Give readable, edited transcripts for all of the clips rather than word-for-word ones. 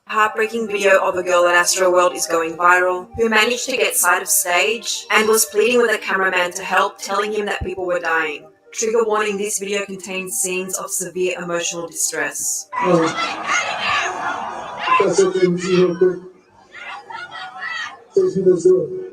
Heartbreaking video of a girl at Astroworld is going viral, who managed to get side of stage and was pleading with a cameraman to help, telling him that people were dying. Trigger warning, this video contains scenes of severe emotional distress. That's okay with you real quick. Tracy, let's do it.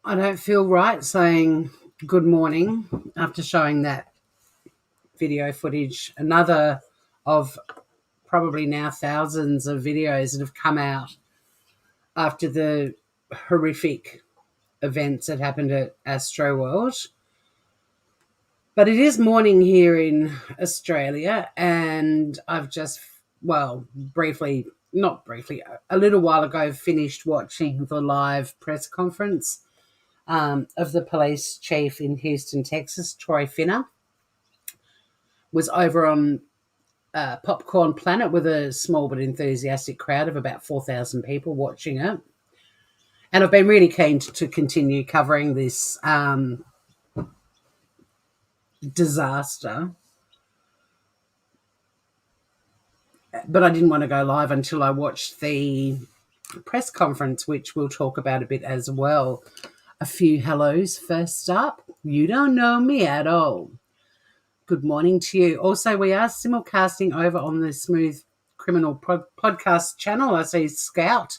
I don't feel right saying good morning after showing that video footage. Another of probably now thousands of videos that have come out after the horrific events that happened at Astroworld. But it is morning here in Australia, and I've just, a little while ago, finished watching the live press conference of the police chief in Houston, Texas, Troy Finner. Was over on Popcorn Planet with a small but enthusiastic crowd of about 4,000 people watching it. And I've been really keen to continue covering this disaster. But I didn't want to go live until I watched the press conference, which we'll talk about a bit as well. A few hellos first up. You don't know me at all. Good morning to you. Also, we are simulcasting over on the Smooth Criminal podcast channel. I see Scout.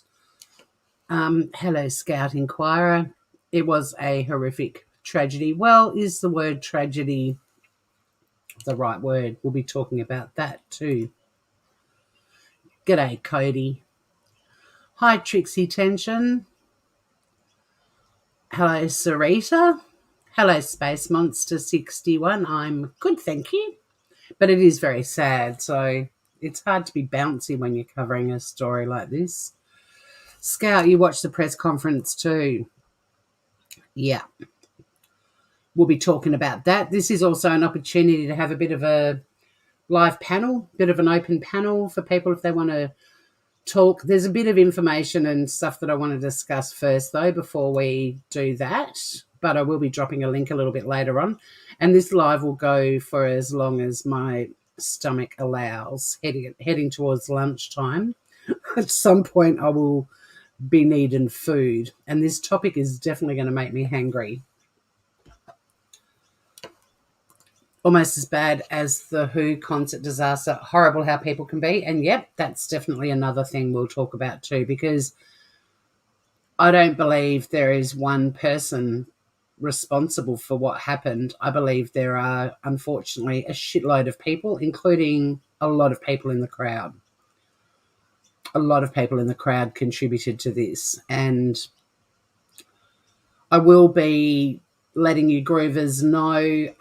Hello, Scout Inquirer. It was a horrific tragedy. Well, is the word tragedy the right word? We'll be talking about that too. G'day, Cody. Hi, Trixie Tension. Hello, Sarita. Hello, Space Monster 61. I'm good, thank you. But it is very sad, so it's hard to be bouncy when you're covering a story like this. Scout, you watched the press conference too. Yeah. We'll be talking about that. This is also an opportunity to have a bit of a live panel, bit of an open panel for people if they want to talk. There's a bit of information and stuff that I want to discuss first, though, before we do that. But I will be dropping a link a little bit later on. And this live will go for as long as my stomach allows, heading towards lunchtime. At some point, I will be needing food. And this topic is definitely going to make me hangry. Almost as bad as the Who concert disaster. Horrible how people can be. And, yep, that's definitely another thing we'll talk about too, because I don't believe there is one person responsible for what happened. I believe there are, unfortunately, a shitload of people, including a lot of people in the crowd. A lot of people in the crowd contributed to this. And I will be letting you groovers know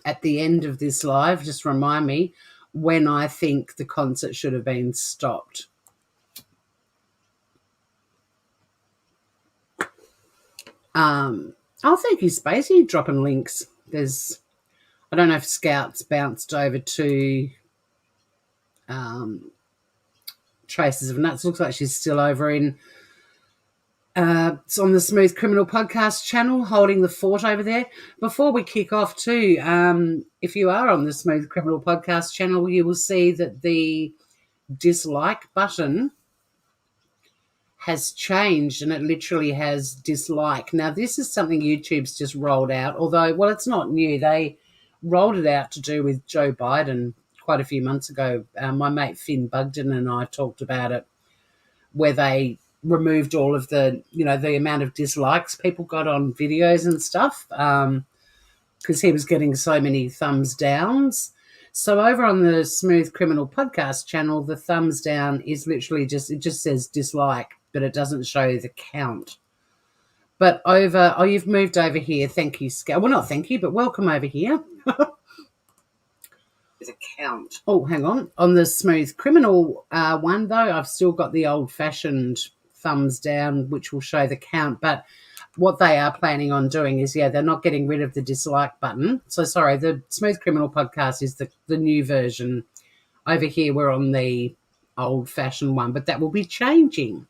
at the end of this live, just remind me when I think the concert should have been stopped. Thank you, Spacey, dropping links. I don't know if Scout's bounced over to Traces of Nuts. Looks like she's still over in it's on the Smooth Criminal podcast channel, holding the fort over there. Before we kick off too, if you are on the Smooth Criminal podcast channel, you will see that the dislike button has changed, and it literally has dislike. Now, this is something YouTube's just rolled out, although, well, it's not new. They rolled it out to do with Joe Biden quite a few months ago. My mate Finn Bugden and I talked about it, where they removed all of the amount of dislikes people got on videos and stuff, because he was getting so many thumbs downs. So over on the Smooth Criminal podcast channel, the thumbs down is literally it just says dislike, but it doesn't show the count. But you've moved over here. Thank you, Scout. Well, not thank you, but welcome over here. with a count. Oh, hang on. On the Smooth Criminal one, though, I've still got the old-fashioned thumbs down, which will show the count. But what they are planning on doing is, they're not getting rid of the dislike button. So, sorry, the Smooth Criminal podcast is the new version. Over here, we're on the old-fashioned one, but that will be changing.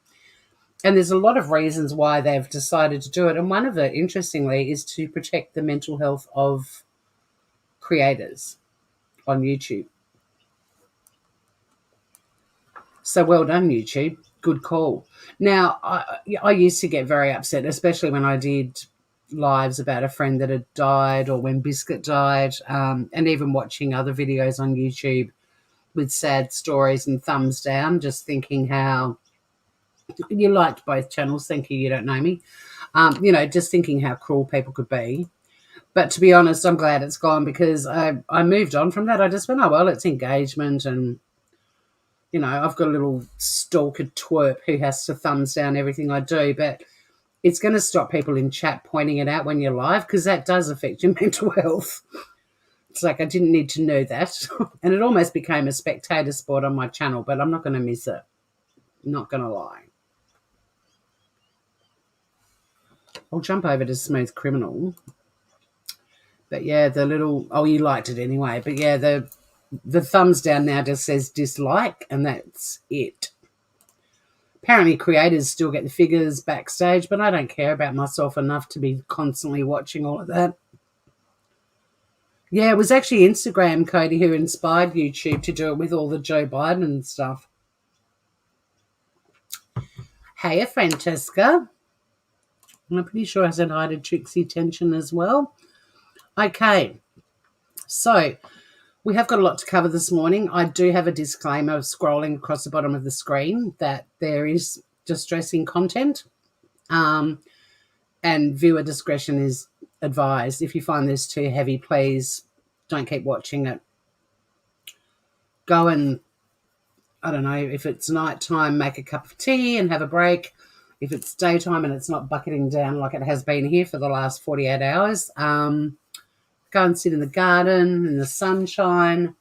And there's a lot of reasons why they've decided to do it. And one of it, interestingly, is to protect the mental health of creators on YouTube. So well done, YouTube. Good call. Now, I used to get very upset, especially when I did lives about a friend that had died or when Biscuit died, and even watching other videos on YouTube with sad stories and thumbs down, just thinking how you liked both channels. Thank you. You don't know me. Just thinking how cruel people could be. But to be honest, I'm glad it's gone because I moved on from that. I just went, oh, well, it's engagement and, I've got a little stalker twerp who has to thumbs down everything I do. But it's going to stop people in chat pointing it out when you're live because that does affect your mental health. It's like I didn't need to know that. And it almost became a spectator sport on my channel, but I'm not going to miss it. Not going to lie. I'll jump over to Smooth Criminal. But yeah, the little, you liked it anyway. But yeah, the thumbs down now just says dislike, and that's it. Apparently creators still get the figures backstage, but I don't care about myself enough to be constantly watching all of that. Yeah, it was actually Instagram, Cody, who inspired YouTube to do it with all the Joe Biden and stuff. Hey, Francesca. I'm pretty sure I said hi to Trixie Tension as well. Okay, so we have got a lot to cover this morning. I do have a disclaimer scrolling across the bottom of the screen that there is distressing content and viewer discretion is advised. If you find this too heavy, please don't keep watching it. Go and, I don't know, if it's nighttime, make a cup of tea and have a break. If it's daytime and it's not bucketing down like it has been here for the last 48 hours, go and sit in the garden in the sunshine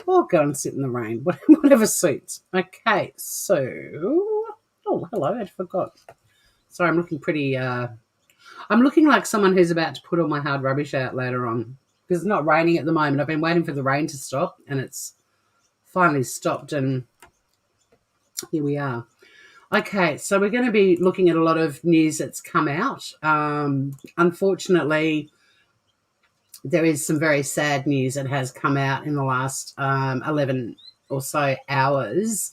or go and sit in the rain, whatever suits. Okay, so, oh, hello, I forgot. Sorry, I'm looking pretty, I'm looking like someone who's about to put all my hard rubbish out later on because it's not raining at the moment. I've been waiting for the rain to stop and it's finally stopped and here we are. Okay, so we're going to be looking at a lot of news that's come out. Unfortunately, there is some very sad news that has come out in the last 11 or so hours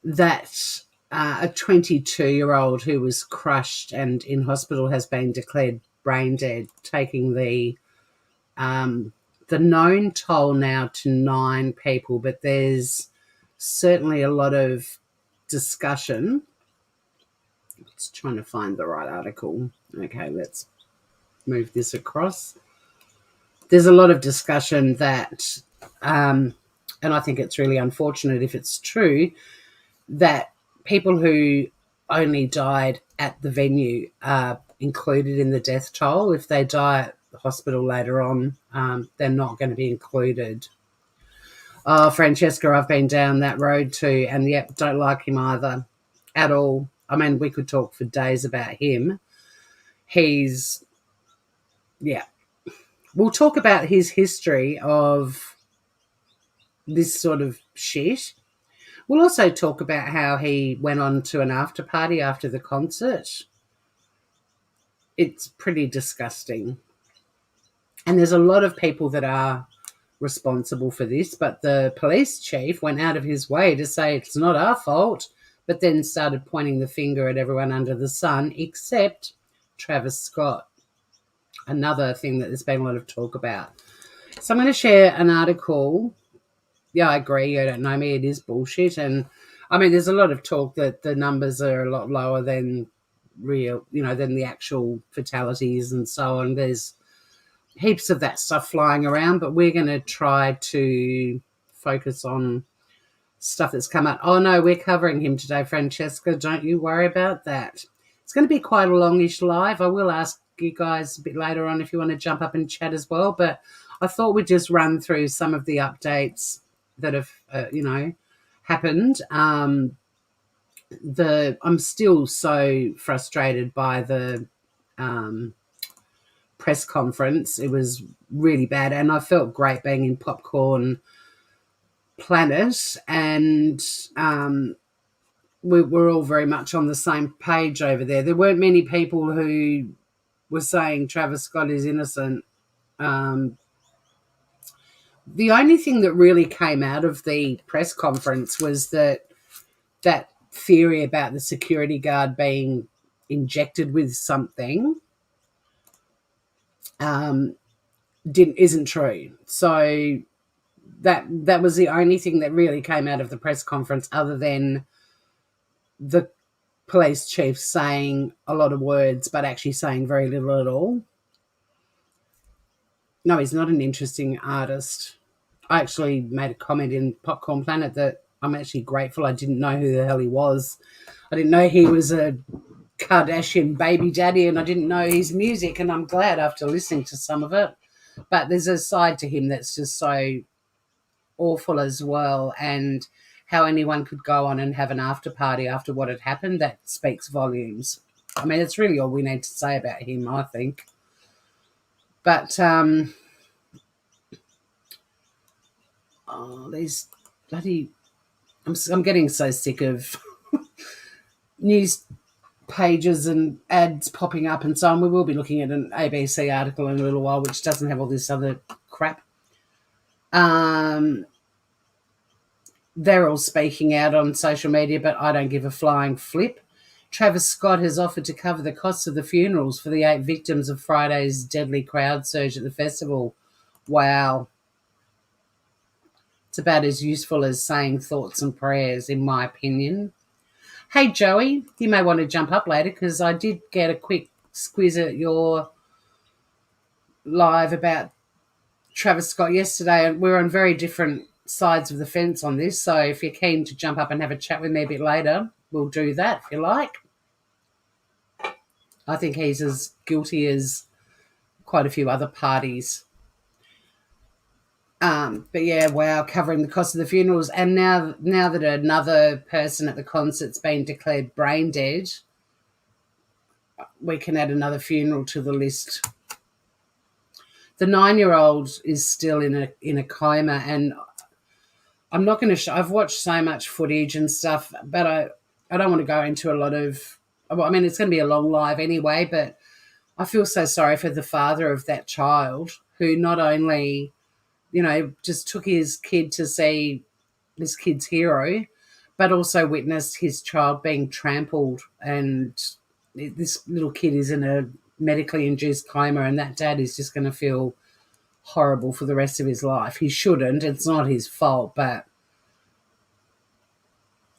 that a 22-year-old who was crushed and in hospital has been declared brain dead, taking the known toll now to 9 people. But there's certainly a lot of discussion. Just trying to find the right article. Okay, let's move this across. There's a lot of discussion that, and I think it's really unfortunate if it's true, that people who only died at the venue are included in the death toll. If they die at the hospital later on, they're not going to be included. Oh, Francesca, I've been down that road too, and yep, don't like him either at all. I mean, we could talk for days about him. We'll talk about his history of this sort of shit. We'll also talk about how he went on to an after party after the concert. It's pretty disgusting. And there's a lot of people that are responsible for this, but the police chief went out of his way to say it's not our fault, but then started pointing the finger at everyone under the sun except Travisscott. Another thing that there's been a lot of talk about. So I'm going to share an article. Yeah, I agree. You don't know me. It is bullshit. And I mean, there's a lot of talk that the numbers are a lot lower than real, than the actual fatalities and so on. There's heaps of that stuff flying around, but we're going to try to focus on stuff that's come out. Oh, no, we're covering him today, Francesca. Don't you worry about that. It's going to be quite a longish live. I will ask you guys a bit later on if you want to jump up and chat as well, but I thought we'd just run through some of the updates that have, happened. I'm still so frustrated by the press conference. It was really bad, and I felt great being in Popcorn Planet, and we were all very much on the same page over there. There weren't many people who were saying Travis Scott is innocent. The only thing that really came out of the press conference was that theory about the security guard being injected with something isn't true. So that was the only thing that really came out of the press conference, other than the police chief saying a lot of words but actually saying very little at all. No, he's not an interesting artist. I actually made a comment in Popcorn Planet that I'm actually grateful I didn't know who the hell he was. I didn't know he was a Kardashian baby daddy, and I didn't know his music, and I'm glad after listening to some of it. But there's a side to him that's just so awful as well, and how anyone could go on and have an after party after what had happened, that speaks volumes. I mean, it's really all we need to say about him, I think. But these bloody, I'm getting so sick of news pages and ads popping up and so on. We will be looking at an ABC article in a little while, which doesn't have all this other crap. They're all speaking out on social media, but I don't give a flying flip. Travis Scott has offered to cover the costs of the funerals for the 8 victims of Friday's deadly crowd surge at the festival. Wow. It's about as useful as saying thoughts and prayers, in my opinion. Hey, Joey, you may want to jump up later, because I did get a quick squiz at your live about Travis Scott yesterday, and we're on very different sides of the fence on this, so if you're keen to jump up and have a chat with me a bit later, we'll do that if you like. I think he's as guilty as quite a few other parties. But yeah, wow, covering the cost of the funerals. And now that another person at the concert's been declared brain dead, we can add another funeral to the list. The 9-year-old is still in a coma, and I'm not going to I've watched so much footage and stuff, but I don't want to go into a lot of, I mean, it's going to be a long live anyway, but I feel so sorry for the father of that child, who not only, just took his kid to see this kid's hero, but also witnessed his child being trampled, and this little kid is in a medically induced coma, and that dad is just going to feel horrible for the rest of his life. He shouldn't. It's not his fault, but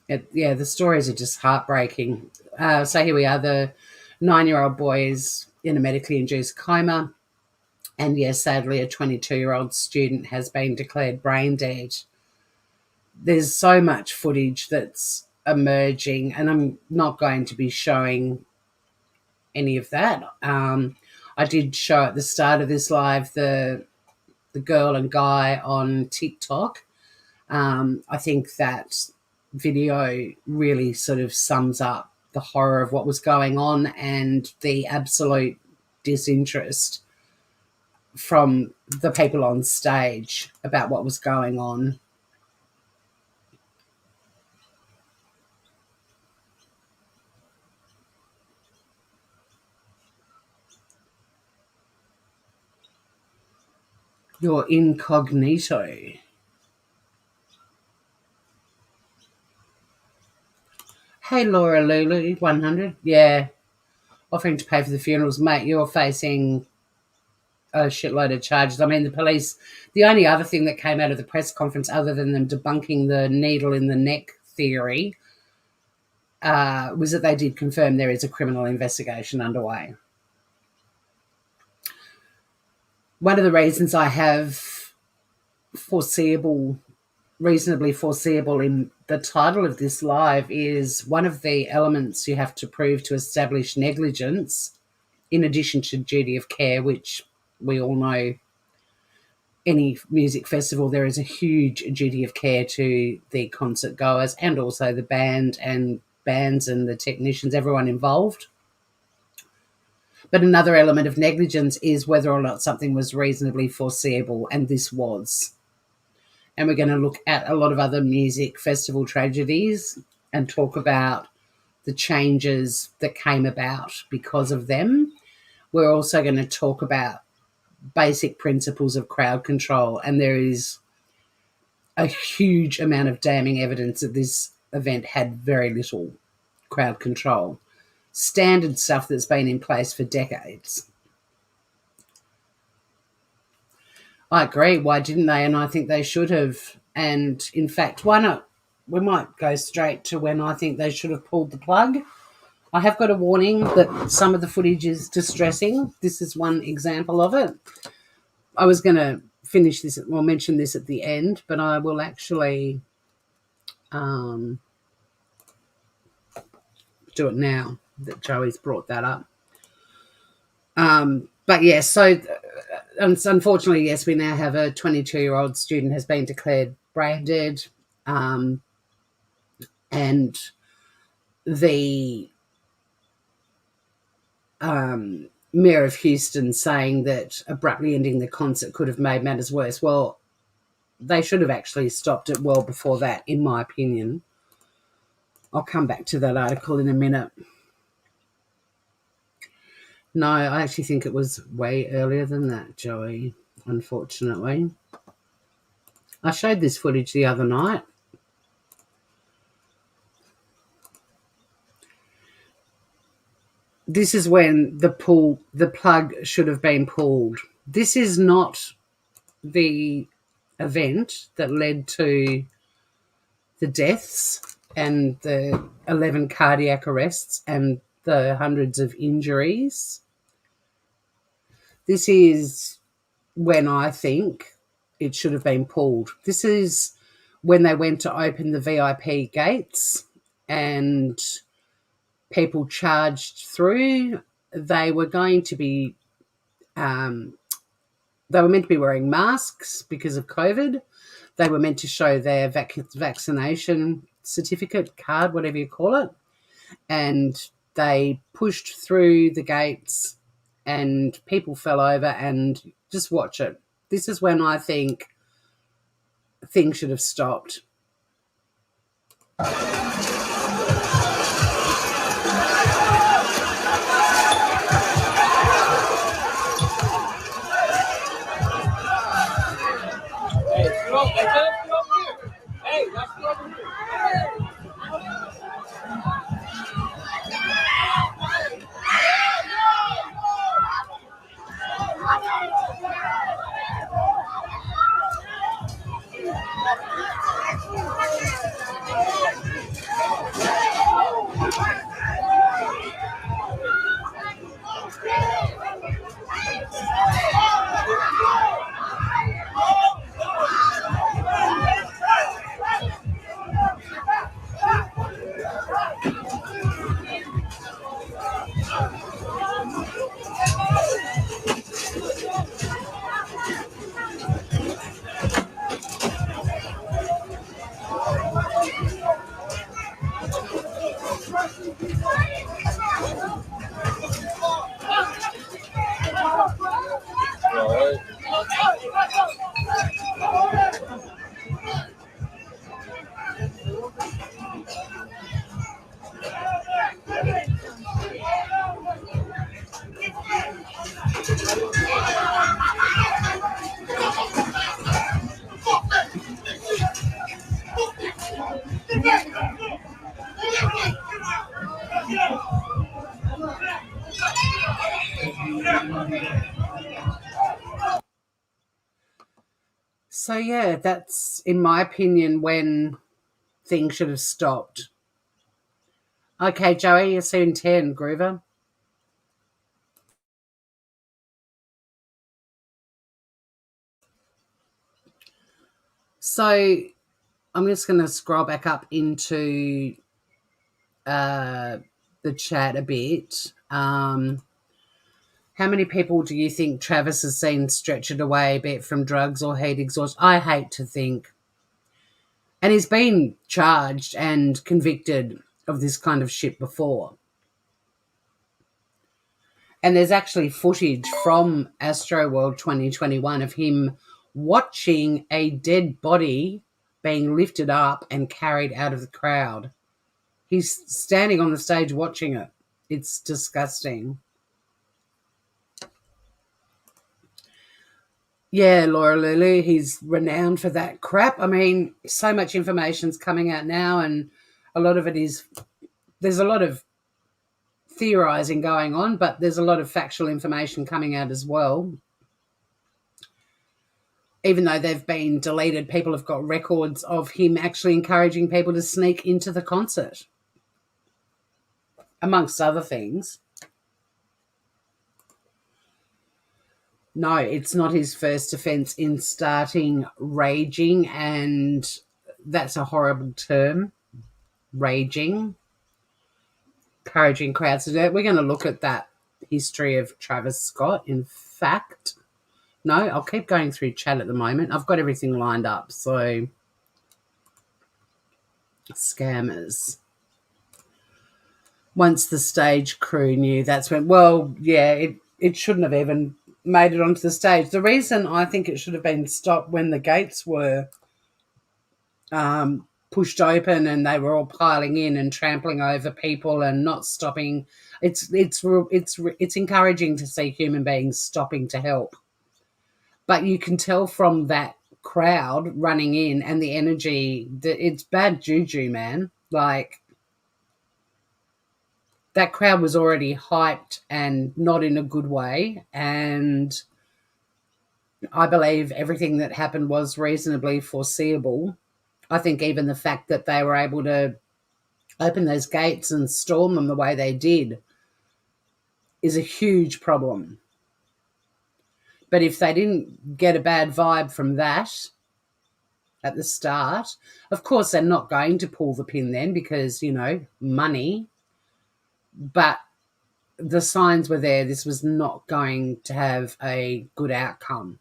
the stories are just heartbreaking. So here we are. The 9-year-old boy is in a medically induced coma, and yes, sadly, a 22-year-old student has been declared brain dead. There's so much footage that's emerging, and I'm not going to be showing any of that. I did show at the start of this live the girl and guy on TikTok. I think that video really sort of sums up the horror of what was going on and the absolute disinterest from the people on stage about what was going on. You're incognito. Hey, Laura Lulu, 100. Yeah, offering to pay for the funerals. Mate, you're facing a shitload of charges. I mean, the police, the only other thing that came out of the press conference, other than them debunking the needle in the neck theory, was that they did confirm there is a criminal investigation underway. One of the reasons I have reasonably foreseeable in the title of this live is one of the elements you have to prove to establish negligence, in addition to duty of care, which we all know any music festival, there is a huge duty of care to the concert goers and also the bands and the technicians, everyone involved. But another element of negligence is whether or not something was reasonably foreseeable, and this was. And we're going to look at a lot of other music festival tragedies and talk about the changes that came about because of them. We're also going to talk about basic principles of crowd control, and there is a huge amount of damning evidence that this event had very little crowd control. Standard stuff that's been in place for decades. I agree. Why didn't they? And I think they should have. And in fact, why not? We might go straight to when I think they should have pulled the plug. I have got a warning that some of the footage is distressing. This is one example of it. I was going to finish this, or mention this at the end, but I will actually do it now that Joey's brought that up. But yes, so unfortunately, yes, we now have a 22-year-old student has been declared brain dead, and the Mayor of Houston saying that abruptly ending the concert could have made matters worse. Well, they should have actually stopped it well before that, in my opinion. I'll come back to that article in a minute. No, I actually think it was way earlier than that, Joey, unfortunately. I showed this footage the other night. This is when the plug should have been pulled. This is not the event that led to the deaths and the 11 cardiac arrests and the hundreds of injuries. This is when I think it should have been pulled. This is when they went to open the VIP gates and people charged through. They were going to be, they were meant to be wearing masks because of COVID. They were meant to show their vaccination certificate, card, whatever you call it. And they pushed through the gates and people fell over, and just watch it. This is when I think things should have stopped. So, yeah, that's, in my opinion, when things should have stopped. Okay, Joey, you'll see you in 10, Groover. So, I'm just going to scroll back up into the chat a bit. How many people do you think Travis has seen stretchered away, be it from drugs or heat exhaustion? I hate to think. And he's been charged and convicted of this kind of shit before. And there's actually footage from Astroworld 2021 of him watching a dead body being lifted up and carried out of the crowd. He's standing on the stage watching it. It's disgusting. Yeah, Laura Lulu, he's renowned for that crap. I mean, so much information's coming out now, and a lot of it is, there's a lot of theorising going on, but there's a lot of factual information coming out as well. Even though they've been deleted, people have got records of him actually encouraging people to sneak into the concert, amongst other things. No, it's not his first offence in starting raging, and that's a horrible term, raging, encouraging crowds to do it. We're going to look at that history of Travis Scott, in fact. No, I'll keep going through chat at the moment. I've got everything lined up, so scammers. Once the stage crew knew, that's when, well, yeah, it shouldn't have even made it onto the stage. The reason I think it should have been stopped when the gates were pushed open and they were all piling in and trampling over people and not stopping. It's encouraging to see human beings stopping to help. But you can tell from that crowd running in and the energy that it's bad juju, man. Like, that crowd was already hyped and not in a good way. And I believe everything that happened was reasonably foreseeable. I think even the fact that they were able to open those gates and storm them the way they did is a huge problem. But if they didn't get a bad vibe from that at the start, of course they're not going to pull the pin then because, you know, money. But the signs were there. This was not going to have a good outcome.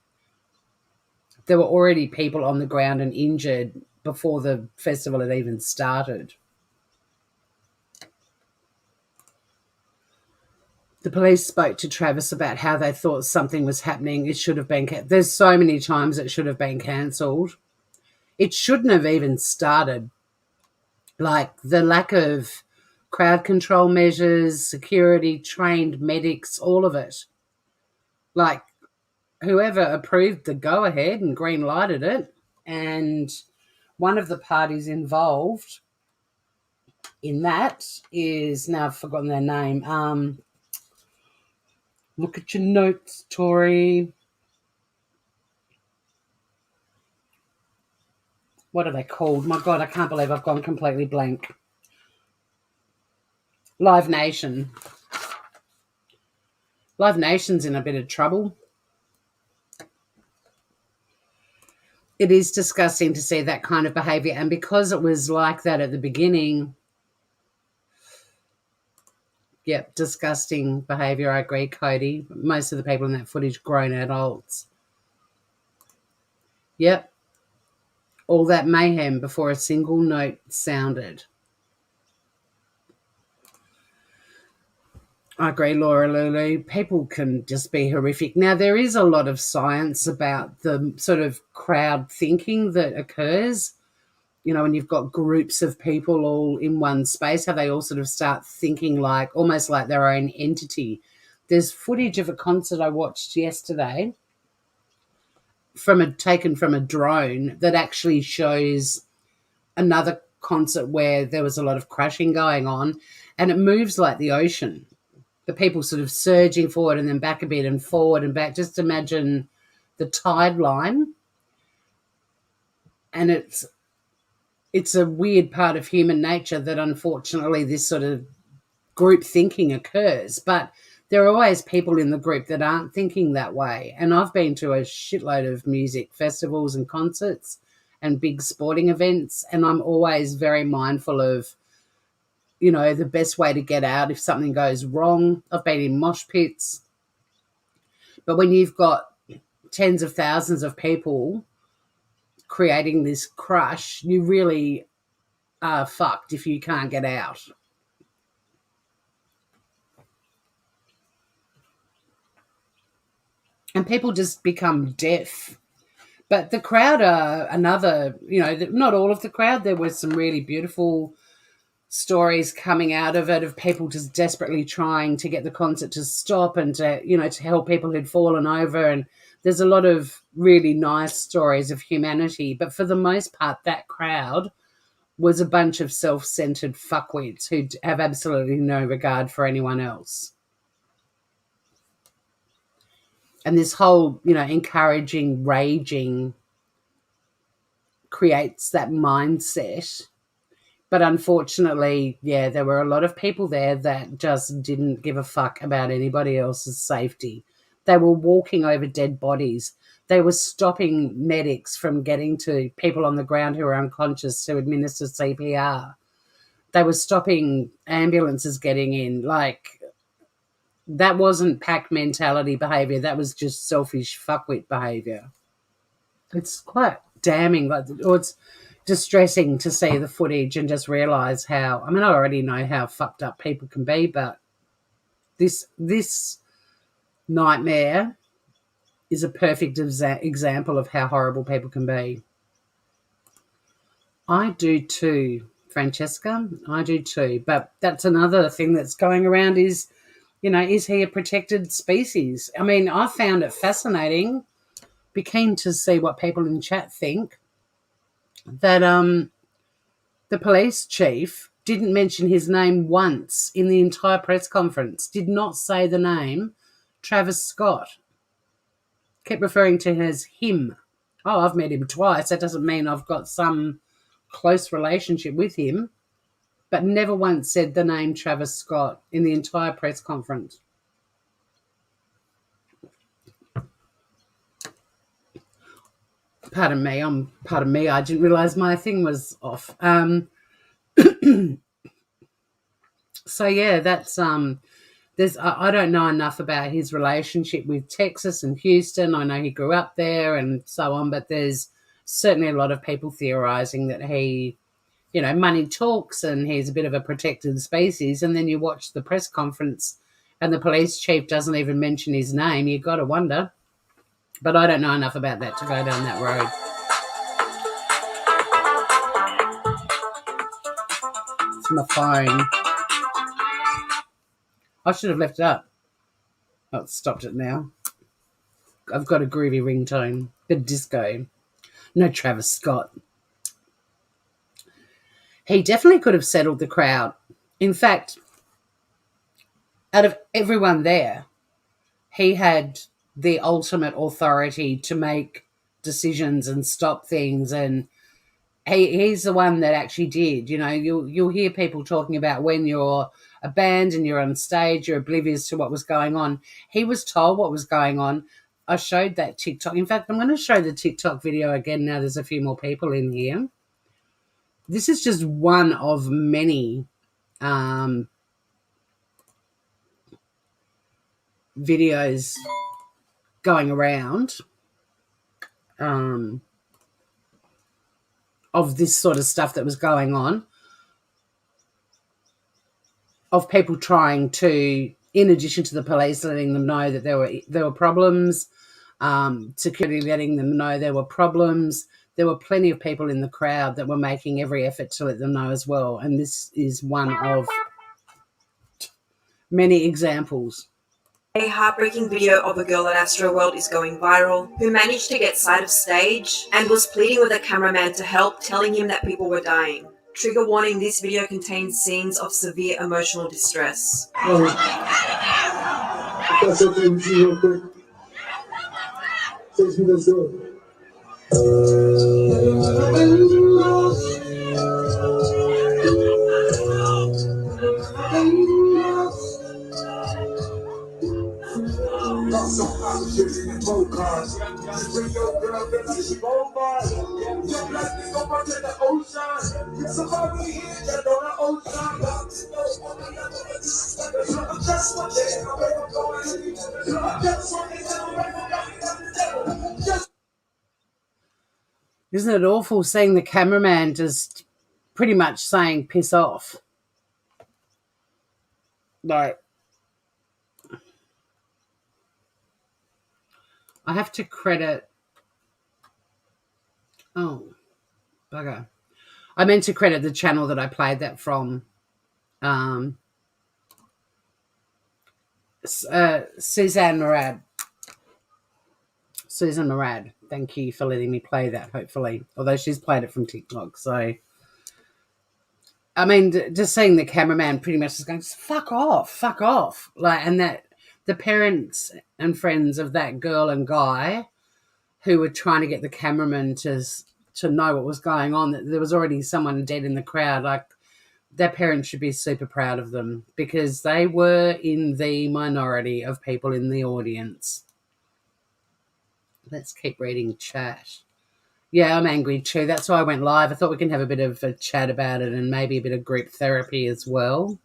There were already people on the ground and injured before the festival had even started. The police spoke to Travis about how they thought something was happening. It should have been... There's so many times it should have been cancelled. It shouldn't have even started. Like, the lack of crowd control measures, security, trained medics, all of it. Like, whoever approved the go-ahead and green-lighted it, and one of the parties involved in that is... Now I've forgotten their name. Look at your notes, Tori. What are they called? My God, I can't believe I've gone completely blank. Live Nation. Live Nation's in a bit of trouble. It is disgusting to see that kind of behaviour, and because it was like that at the beginning... Yep, disgusting behaviour, I agree, Cody. Most of the people in that footage, grown adults. Yep. All that mayhem before a single note sounded. I agree, Laura Lulu. People can just be horrific. Now, there is a lot of science about the sort of crowd thinking that occurs. You know, when you've got groups of people all in one space, how they all sort of start thinking like, almost like their own entity. There's footage of a concert I watched yesterday taken from a drone that actually shows another concert where there was a lot of crashing going on, and it moves like the ocean. The people sort of surging forward and then back a bit and forward and back. Just imagine the tide line. And it's a weird part of human nature that unfortunately this sort of group thinking occurs. But there are always people in the group that aren't thinking that way. And I've been to a shitload of music festivals and concerts and big sporting events, and I'm always very mindful of, you know, the best way to get out if something goes wrong. I've been in mosh pits. But when you've got tens of thousands of people creating this crush, you really are fucked if you can't get out. And people just become deaf. But the crowd are another, not all of the crowd. There were some really beautiful stories coming out of it of people just desperately trying to get the concert to stop and to help people who'd fallen over. And there's a lot of really nice stories of humanity. But for the most part, that crowd was a bunch of self-centered fuckwits who have absolutely no regard for anyone else. And this whole, encouraging raging creates that mindset. But unfortunately, there were a lot of people there that just didn't give a fuck about anybody else's safety. They were walking over dead bodies. They were stopping medics from getting to people on the ground who were unconscious to administer CPR. They were stopping ambulances getting in. That wasn't pack mentality behaviour. That was just selfish fuckwit behaviour. It's quite damning. It's distressing to see the footage and just realise how, I already know how fucked up people can be, but this nightmare is a perfect example of how horrible people can be. I do too, Francesca. I do too. But that's another thing that's going around is, is he a protected species? I found it fascinating. Be keen to see what people in chat think. That the police chief didn't mention his name once in the entire press conference. Did not say the name Travisscott. Kept referring to him as him. Oh, I've met him twice. That doesn't mean I've got some close relationship with him. But never once said the name Travisscott in the entire press conference. Pardon me. I didn't realise my thing was off. So that's I don't know enough about his relationship with Texas and Houston. I know he grew up there and so on, but there's certainly a lot of people theorising that he, money talks and he's a bit of a protected species. And then you watch the press conference and the police chief doesn't even mention his name. You've got to wonder. But I don't know enough about that to go down that road. It's my phone. I should have left it up. Oh, it's stopped it now. I've got a groovy ringtone. Bit disco. No Travisscott. He definitely could have settled the crowd. In fact, out of everyone there, he had the ultimate authority to make decisions and stop things, and he's the one that actually did. You'll hear people talking about when you're a band and you're on stage, you're oblivious to what was going on. He was told what was going on. I showed that TikTok. In fact, I'm going to show the TikTok video again now there's a few more people in here. This is just one of many videos going around of this sort of stuff that was going on, of people trying to, in addition to the police letting them know that there were problems, security letting them know there were problems, there were plenty of people in the crowd that were making every effort to let them know as well. And this is one of many examples. A heartbreaking video of a girl at Astroworld is going viral who managed to get side of stage and was pleading with a cameraman to help, telling him that people were dying. Trigger warning, this video contains scenes of severe emotional distress. Got something to you real quick. Takes me this door. So I'm shooting in both cars. Bring your girl back to the boat bar. Your black is over to the ocean. Somebody here that on the ocean. Just one day, I'm going. Just one day, Isn't it awful seeing the cameraman just pretty much saying piss off? Like, I have to credit... Oh, bugger. I meant to credit the channel that I played that from. Suzanne Murad. Susan Murad. Thank you for letting me play that, hopefully. Although she's played it from TikTok, so... I mean, just seeing the cameraman pretty much just going, fuck off. Like, and that the parents and friends of that girl and guy who were trying to get the cameraman to know what was going on, that there was already someone dead in the crowd. Like, their parents should be super proud of them because they were in the minority of people in the audience. Let's keep reading chat. Yeah, I'm angry too. That's why I went live. I thought we can have a bit of a chat about it and maybe a bit of group therapy as well.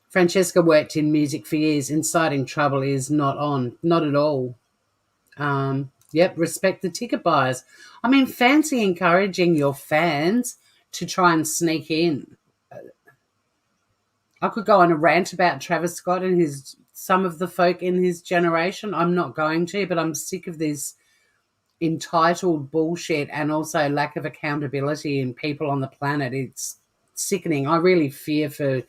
Francesca worked in music for years. Inciting trouble is not on. Not at all. Yep, respect the ticket buyers. I mean, fancy encouraging your fans to try and sneak in. I could go on a rant about Travis Scott and some of the folk in his generation. I'm not going to, but I'm sick of this entitled bullshit and also lack of accountability in people on the planet. It's sickening. I really fear for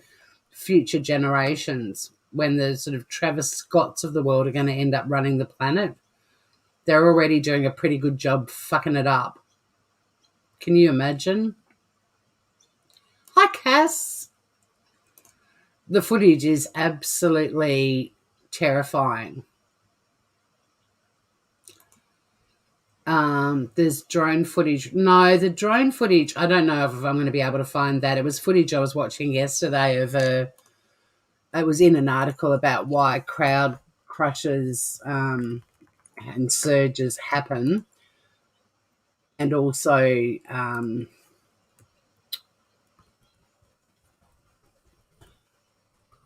future generations when the sort of Travis Scotts of the world are going to end up running the planet. They're already doing a pretty good job fucking it up. Can you imagine? Hi, Cass. The footage is absolutely terrifying. There's drone footage. No, the drone footage, I don't know if I'm going to be able to find that. It was footage I was watching yesterday of it was in an article about why crowd crushes and surges happen. And also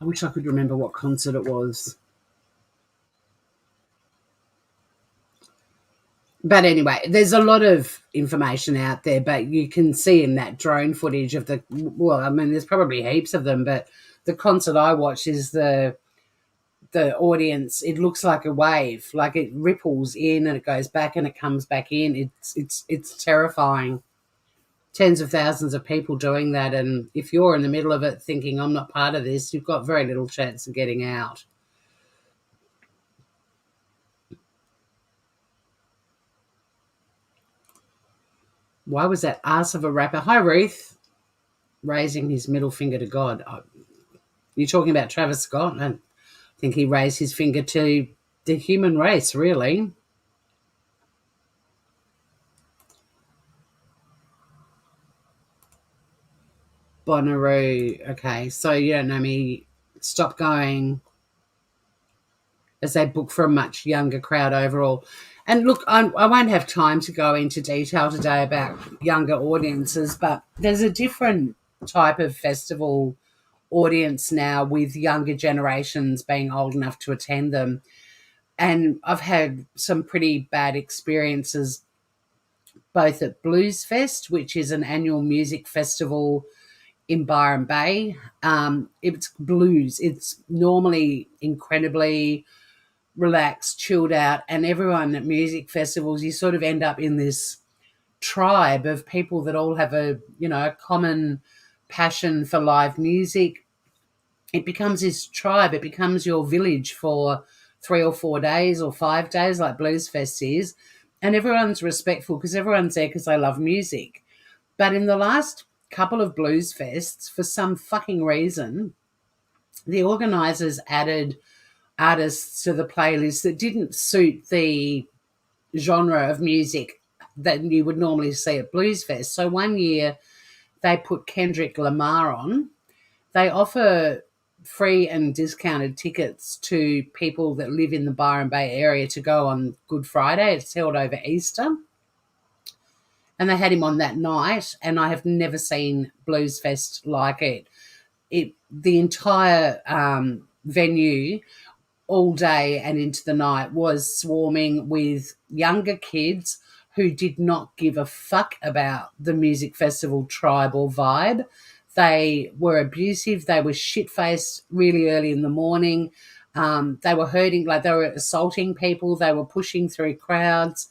I wish I could remember what concert it was. But anyway, there's a lot of information out there, but you can see in that drone footage of there's probably heaps of them, but the concert I watched is the audience, it looks like a wave, like it ripples in and it goes back and it comes back in. It's terrifying. Tens of thousands of people doing that, and if you're in the middle of it thinking, I'm not part of this, you've got very little chance of getting out. Why was that ass of a rapper? Hi, Ruth. Raising his middle finger to God. You're talking about Travis Scott? I think he raised his finger to the human race, really. Bonnaroo. Okay, so you don't know me. Stop going, as they book for a much younger crowd overall. And look, I won't have time to go into detail today about younger audiences, but there's a different type of festival audience now with younger generations being old enough to attend them. And I've had some pretty bad experiences both at Blues Fest, which is an annual music festival in Byron Bay. It's blues. It's normally incredibly relaxed, chilled out, and everyone at music festivals, you sort of end up in this tribe of people that all have a common passion for live music. It becomes this tribe. It becomes your village for 3 or 4 days or 5 days, like Blues Fest is, and everyone's respectful because everyone's there because they love music. But in the last couple of Blues Fests, for some fucking reason, the organisers added artists to the playlist that didn't suit the genre of music that you would normally see at Blues Fest. So one year they put Kendrick Lamar on. They offer free and discounted tickets to people that live in the Byron Bay area to go on Good Friday. It's held over Easter. And they had him on that night, and I have never seen Blues Fest like it. The entire venue all day and into the night was swarming with younger kids who did not give a fuck about the music festival tribal vibe. They were abusive. They were shit-faced really early in the morning. They were hurting, like they were assaulting people. They were pushing through crowds.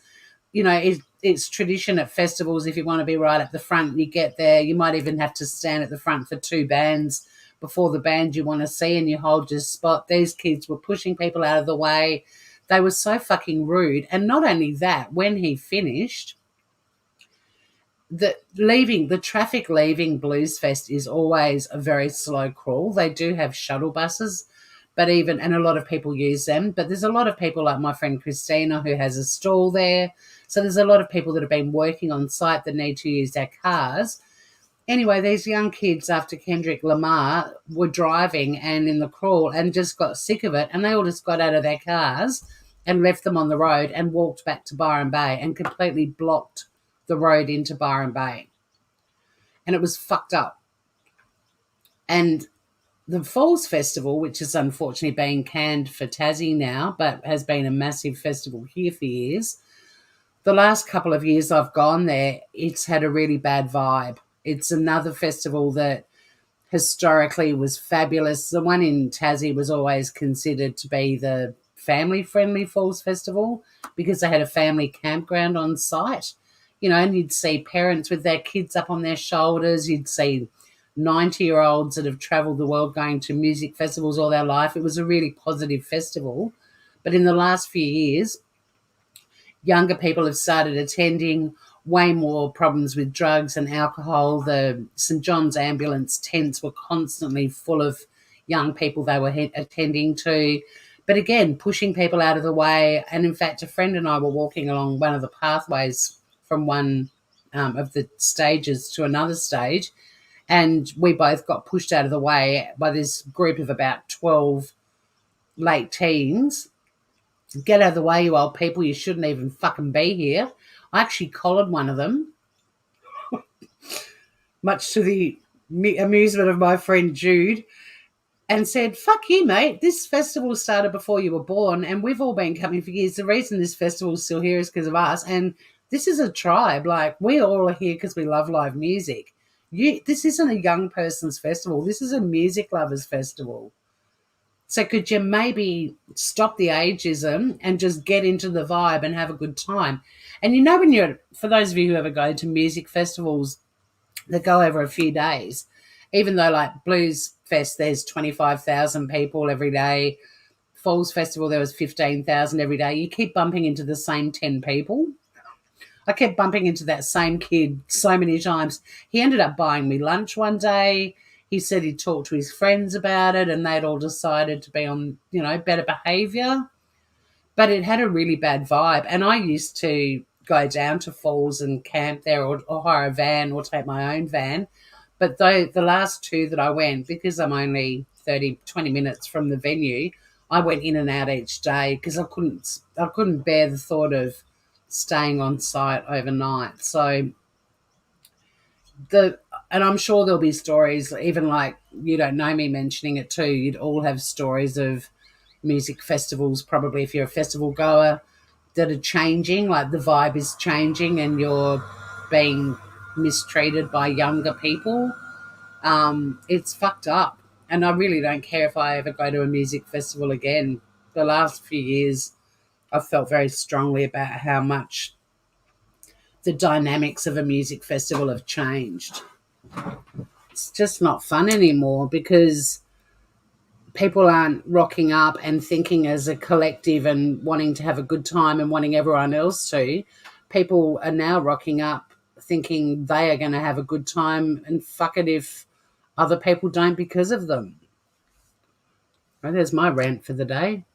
You know, it's tradition at festivals. If you want to be right at the front, you get there. You might even have to stand at the front for 2 bands before the band you want to see, and you hold your spot. These kids were pushing people out of the way. They were so fucking rude. And not only that, when he finished, the traffic leaving Blues Fest is always a very slow crawl. They do have shuttle buses, and a lot of people use them. But there's a lot of people like my friend Christina who has a stall there. So there's a lot of people that have been working on site that need to use their cars. Anyway, these young kids after Kendrick Lamar were driving and in the crawl and just got sick of it, and they all just got out of their cars and left them on the road and walked back to Byron Bay and completely blocked the road into Byron Bay. And it was fucked up. And the Falls Festival, which is unfortunately being canned for Tassie now, but has been a massive festival here for years, the last couple of years I've gone there, it's had a really bad vibe. It's another festival that historically was fabulous. The one in Tassie was always considered to be the family-friendly Falls Festival because they had a family campground on site, you know, and you'd see parents with their kids up on their shoulders. You'd see 90-year-olds that have travelled the world going to music festivals all their life. It was a really positive festival. But in the last few years, younger people have started attending, way more problems with drugs and alcohol. The St John's ambulance tents were constantly full of young people they were attending to. But again, pushing people out of the way. And in fact, a friend and I were walking along one of the pathways from one of the stages to another stage, and we both got pushed out of the way by this group of about 12 late teens. Get out of the way, you old people. You shouldn't even fucking be here. I actually collared one of them, much to the amusement of my friend Jude, and said, fuck you, mate. This festival started before you were born, and we've all been coming for years. The reason this festival is still here is because of us, and this is a tribe. Like, we all are here because we love live music. This isn't a young person's festival. This is a music lovers festival. So could you maybe stop the ageism and just get into the vibe and have a good time? And you know, for those of you who ever go to music festivals that go over a few days, even though like Blues Fest, there's 25,000 people every day. Falls Festival, there was 15,000 every day. You keep bumping into the same 10 people. I kept bumping into that same kid so many times. He ended up buying me lunch one day. He said he'd talked to his friends about it and they'd all decided to be on, you know, better behaviour. But it had a really bad vibe. And I used to go down to Falls and camp there or hire a van or take my own van. But the last 2 that I went, because I'm only 20 minutes from the venue, I went in and out each day because I couldn't bear the thought of staying on site overnight. So and I'm sure there'll be stories, even like You Don't Know Me mentioning it too. You'd all have stories of music festivals, probably if you're a festival goer, that are changing, like the vibe is changing and you're being mistreated by younger people. It's fucked up. And I really don't care if I ever go to a music festival again. The last few years, I've felt very strongly about how much the dynamics of a music festival have changed. It's just not fun anymore because people aren't rocking up and thinking as a collective and wanting to have a good time and wanting everyone else to. People are now rocking up thinking they are going to have a good time and fuck it if other people don't because of them. Right, there's my rant for the day.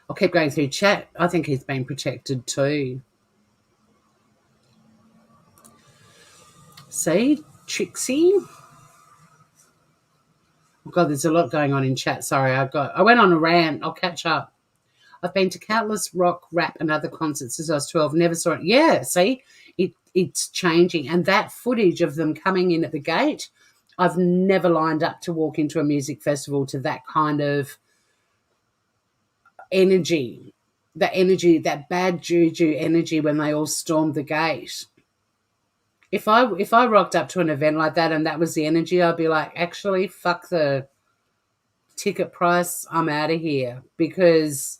I'll keep going through chat. I think he's been protected too. See, Trixie. Oh God, there's a lot going on in chat. Sorry, I went on a rant. I'll catch up. I've been to countless rock, rap, and other concerts since I was 12. Never saw it. Yeah, see, it's changing. And that footage of them coming in at the gate, I've never lined up to walk into a music festival to that kind of energy. that energy, that bad juju energy when they all stormed the gate. If I rocked up to an event like that and that was the energy, I'd be like, actually, fuck the ticket price. I'm out of here, because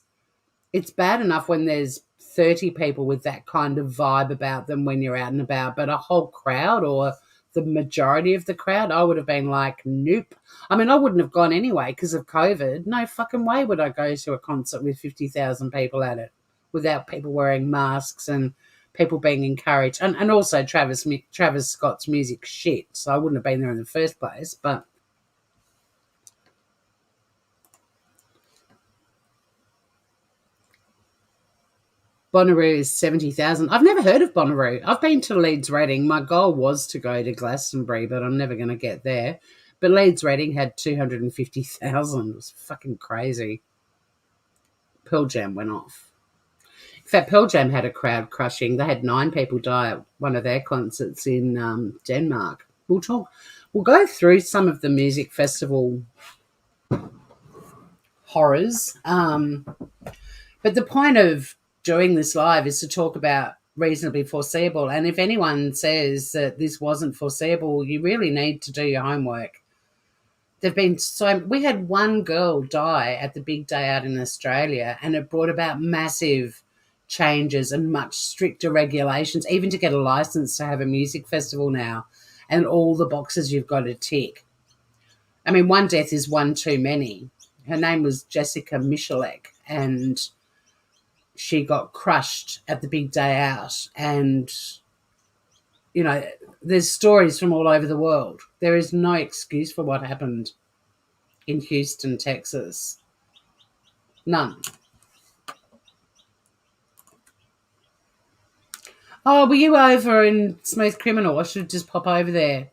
it's bad enough when there's 30 people with that kind of vibe about them when you're out and about, but a whole crowd or the majority of the crowd, I would have been like, nope. I mean, I wouldn't have gone anyway because of COVID. No fucking way would I go to a concert with 50,000 people at it without people wearing masks and people being encouraged. And also Travis Scott's music shit, so I wouldn't have been there in the first place, but Bonnaroo is 70,000. I've never heard of Bonnaroo. I've been to Leeds Reading. My goal was to go to Glastonbury, but I'm never going to get there. But Leeds Reading had 250,000. It was fucking crazy. Pearl Jam went off. In fact, Pearl Jam had a crowd crushing. They had 9 people die at one of their concerts in Denmark. We'll go through some of the music festival horrors. But the point of doing this live is to talk about reasonably foreseeable. And if anyone says that this wasn't foreseeable, you really need to do your homework. We had one girl die at the big day out in Australia, and it brought about massive changes and much stricter regulations, even to get a license to have a music festival now, and all the boxes you've got to tick. I mean, one death is one too many. Her name was Jessica Michalek, and she got crushed at the big day out. And, you know, there's stories from all over the world. There is no excuse for what happened in Houston, Texas. None. Oh, were you over in Smooth Criminal? I should just pop over there.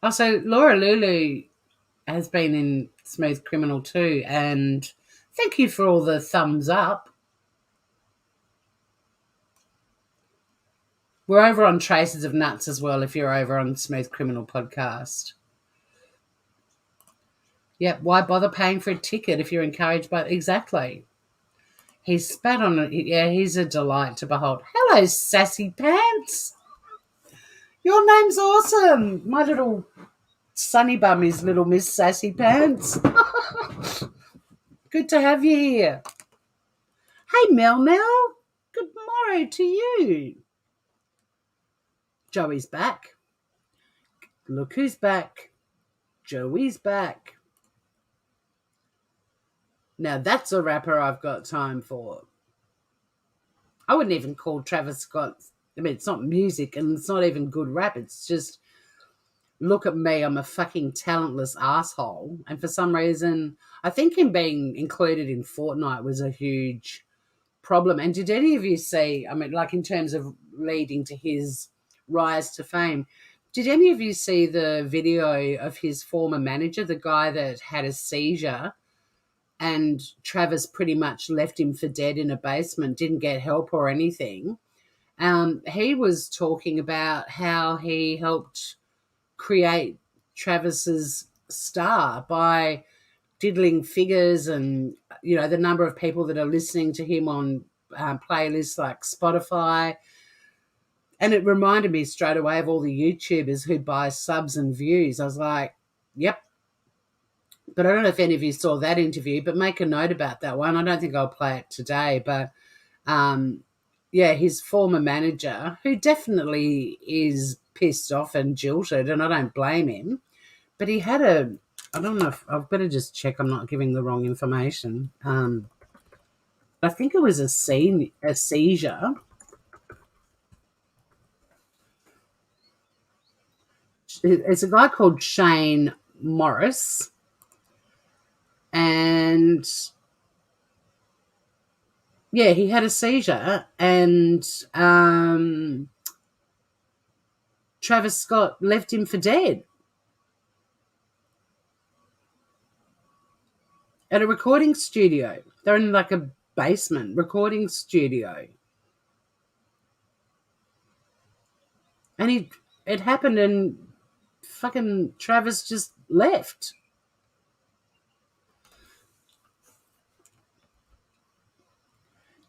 Oh, so Laura Lulu has been in Smooth Criminal too, and thank you for all the thumbs up. We're over on Traces of Nuts as well if you're over on Smooth Criminal Podcast. Yep, why bother paying for a ticket if you're encouraged by it? Exactly. He spat on it. Yeah, he's a delight to behold. Hello, Sassy Pants. Your name's awesome. My little sunny bum is little Miss Sassy Pants. Good to have you here. Hey, Mel. Good morrow to you. Joey's back. Look who's back. Joey's back. Now that's a rapper I've got time for. I wouldn't even call Travis Scott. I mean, it's not music and it's not even good rap. It's just, look at me, I'm a fucking talentless asshole. And for some reason, I think him being included in Fortnite was a huge problem. And did any of you see, I mean, like in terms of leading to his rise to fame, did any of you see the video of his former manager, the guy that had a seizure, and Travis pretty much left him for dead in a basement, didn't get help or anything? He was talking about how he helped create Travis's star by diddling figures and, you know, the number of people that are listening to him on playlists like Spotify. And it reminded me straight away of all the YouTubers who buy subs and views. I was like, yep. But I don't know if any of you saw that interview, but make a note about that one. I don't think I'll play it today, but yeah, his former manager, who definitely is pissed off and jilted, and I don't blame him, but he had I don't know if, I've better just check I'm not giving the wrong information. I think it was a seizure. It's a guy called Shane Morris, and yeah, he had a seizure, and Travis Scott left him for dead at a recording studio. They're in like a basement recording studio, and it happened, and fucking Travis just left.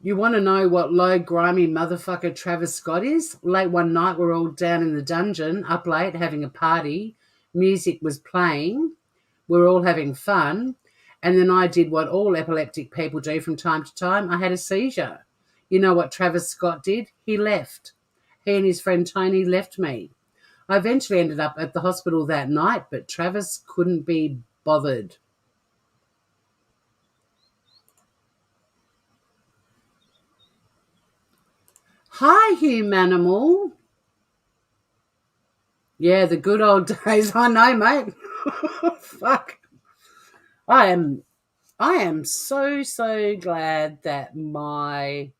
You want to know what low, grimy motherfucker Travis Scott is? Late one night, we're all down in the dungeon, up late, having a party. Music was playing. We're all having fun. And then I did what all epileptic people do from time to time. I had a seizure. You know what Travis Scott did? He left. He and his friend Tony left me. I eventually ended up at the hospital that night, but Travis couldn't be bothered. Hi, Humanimal. Yeah, the good old days. I know, mate. Fuck. I am so glad that I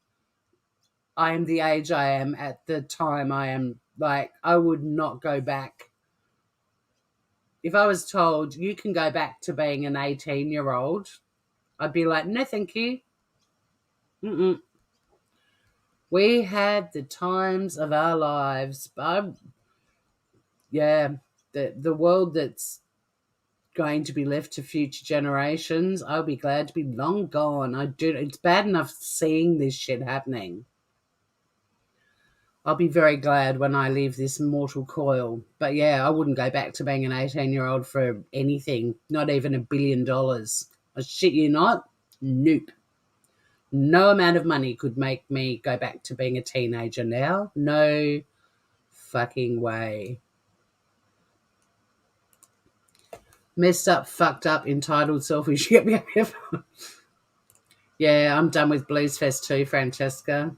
am the age I am at the time I am. Like, I would not go back. If I was told you can go back to being an 18-year-old, I'd be like, no, thank you. Mm-mm. We had the times of our lives. But the world that's going to be left to future generations, I'll be glad to be long gone. It's bad enough seeing this shit happening. I'll be very glad when I leave this mortal coil. But yeah, I wouldn't go back to being an 18-year-old for anything, not even $1 billion. I shit you not. Nope. No amount of money could make me go back to being a teenager now. No fucking way. Messed up, fucked up, entitled, selfish. Yep. Yeah, I'm done with Blues Fest too, Francesca.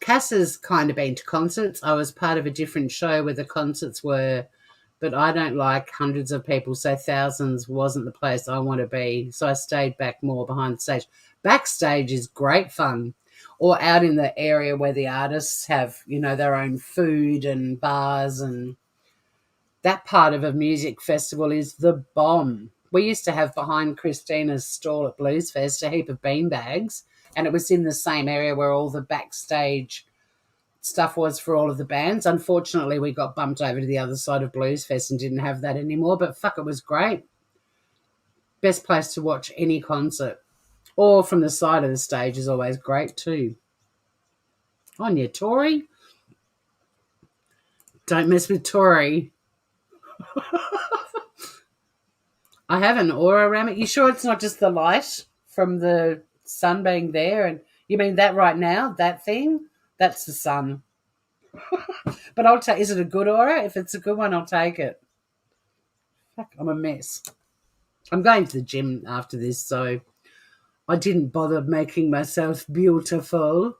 Cass has kind of been to concerts. I was part of a different show where the concerts were, but I don't like hundreds of people, so thousands wasn't the place I want to be. So I stayed back more behind the stage. Backstage is great fun, or out in the area where the artists have, their own food and bars, and that part of a music festival is the bomb. We used to have behind Christina's stall at Blues Fest a heap of beanbags, and it was in the same area where all the backstage stuff was for all of the bands. Unfortunately, we got bumped over to the other side of Blues Fest and didn't have that anymore, but fuck, it was great. Best place to watch any concert. Or from the side of the stage is always great too. On your Tory? Don't mess with Tory. I have an aura around it. You sure it's not just the light from the sun being there? And you mean that right now, that thing? That's the sun. But I'll take. Is it a good aura? If it's a good one, I'll take it. Fuck, I'm a mess. I'm going to the gym after this, so I didn't bother making myself beautiful.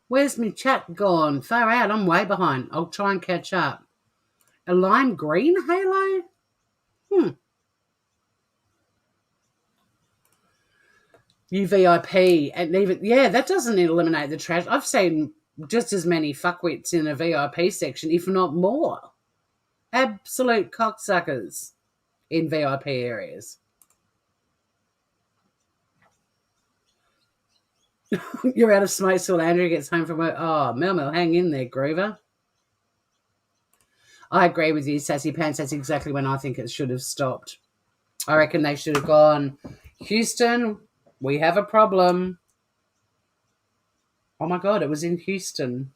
Where's my chat gone? Far out, I'm way behind. I'll try and catch up. A lime green halo? UVIP, and even, that doesn't eliminate the trash. I've seen just as many fuckwits in a VIP section, if not more. Absolute cocksuckers in VIP areas. You're out of smoke till Andrew gets home from work. Oh, Mel, hang in there, Groover. I agree with you, Sassy Pants. That's exactly when I think it should have stopped. I reckon they should have gone, Houston, we have a problem. Oh, my God, it was in Houston.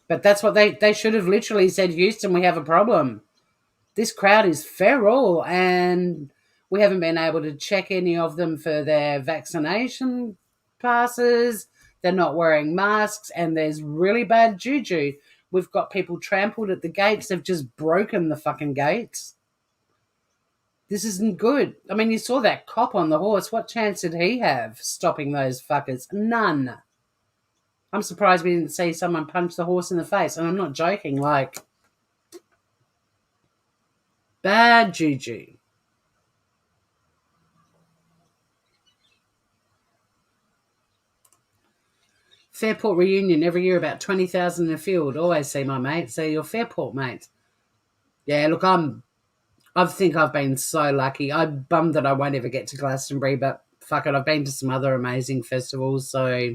But that's what they should have literally said, Houston, we have a problem. This crowd is feral, and we haven't been able to check any of them for their vaccination passes. They're not wearing masks, and there's really bad juju. We've got people trampled at the gates. They've just broken the fucking gates. This isn't good. I mean, you saw that cop on the horse. What chance did he have stopping those fuckers? None. I'm surprised we didn't see someone punch the horse in the face. And I'm not joking, like, bad juju. Fairport reunion every year, about 20,000 in the field. Always see my mate. See your Fairport mate. Yeah, look, I think I've been so lucky. I'm bummed that I won't ever get to Glastonbury, but fuck it, I've been to some other amazing festivals, so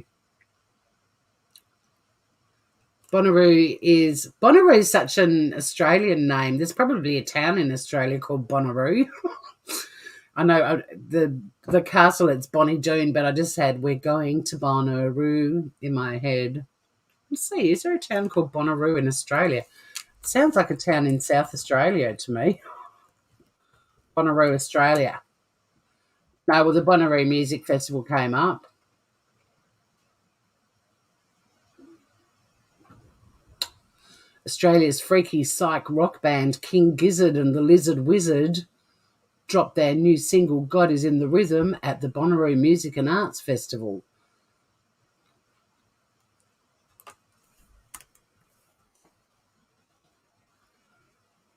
Bonnaroo is such an Australian name. There's probably a town in Australia called Bonnaroo. I know the castle, it's Bonnie Doon, but I just had "we're going to Bonnaroo" in my head. Let's see, is there a town called Bonnaroo in Australia? Sounds like a town in South Australia to me. Bonnaroo, Australia. No, well, the Bonnaroo Music Festival came up. Australia's freaky psych rock band King Gizzard and the Lizard Wizard dropped their new single "God Is in the Rhythm" at the Bonnaroo Music and Arts Festival.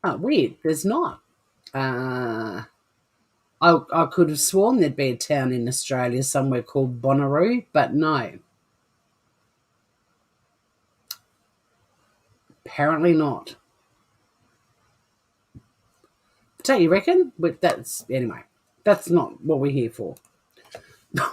Oh, weird. There's not. I could have sworn there'd be a town in Australia somewhere called Bonnaroo, but no. Apparently not. Don't you reckon? But anyway, that's not what we're here for. There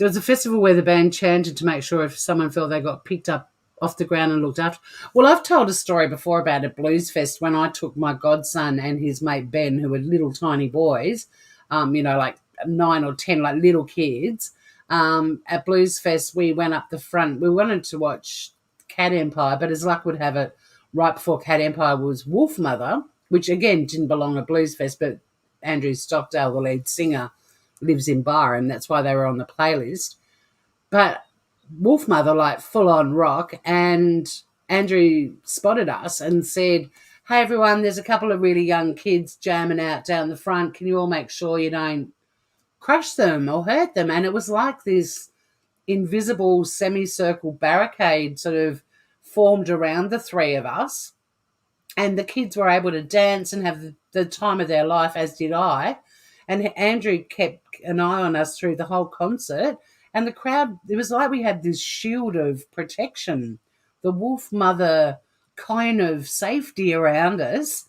was a festival where the band chanted to make sure if someone felt they got picked up off the ground and looked after. Well, I've told a story before about a blues fest when I took my godson and his mate Ben, who were little tiny boys, like 9 or 10, like little kids. At Blues Fest, we went up the front. We wanted to watch Cat Empire, but as luck would have it, right before Cat Empire was Wolf Mother, which again didn't belong at Blues Fest, but Andrew Stockdale, the lead singer, lives in Byron. That's why they were on the playlist. But Wolf Mother, like full on rock, and Andrew spotted us and said, "Hey everyone, there's a couple of really young kids jamming out down the front. Can you all make sure you don't crush them or hurt them?" And it was like this invisible semicircle barricade sort of formed around the three of us. And the kids were able to dance and have the time of their life, as did I. And Andrew kept an eye on us through the whole concert. And the crowd, it was like we had this shield of protection, the Wolf Mother kind of safety around us.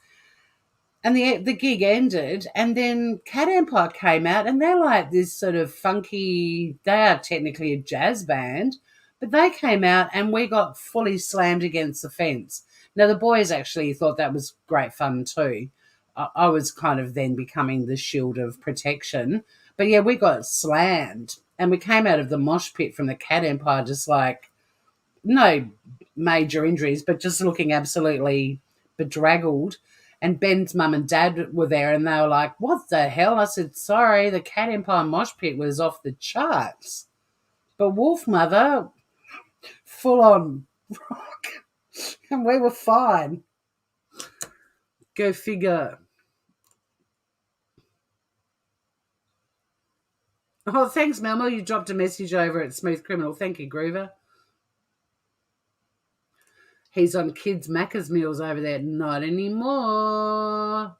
And the gig ended, and then Cat Empire came out, and they're like this sort of funky, they are technically a jazz band, but they came out and we got fully slammed against the fence. Now, the boys actually thought that was great fun too. I was kind of then becoming the shield of protection. But yeah, we got slammed, and we came out of the mosh pit from the Cat Empire just like, no major injuries, but just looking absolutely bedraggled. And Ben's mum and dad were there, and they were like, "What the hell?" I said, "Sorry, the Cat Empire mosh pit was off the charts. But Wolf Mother, full on rock, and we were fine." Go figure. Oh, thanks, Melmo. You dropped a message over at Smooth Criminal. Thank you, Groover. He's on Kids Macca's meals over there. Not anymore.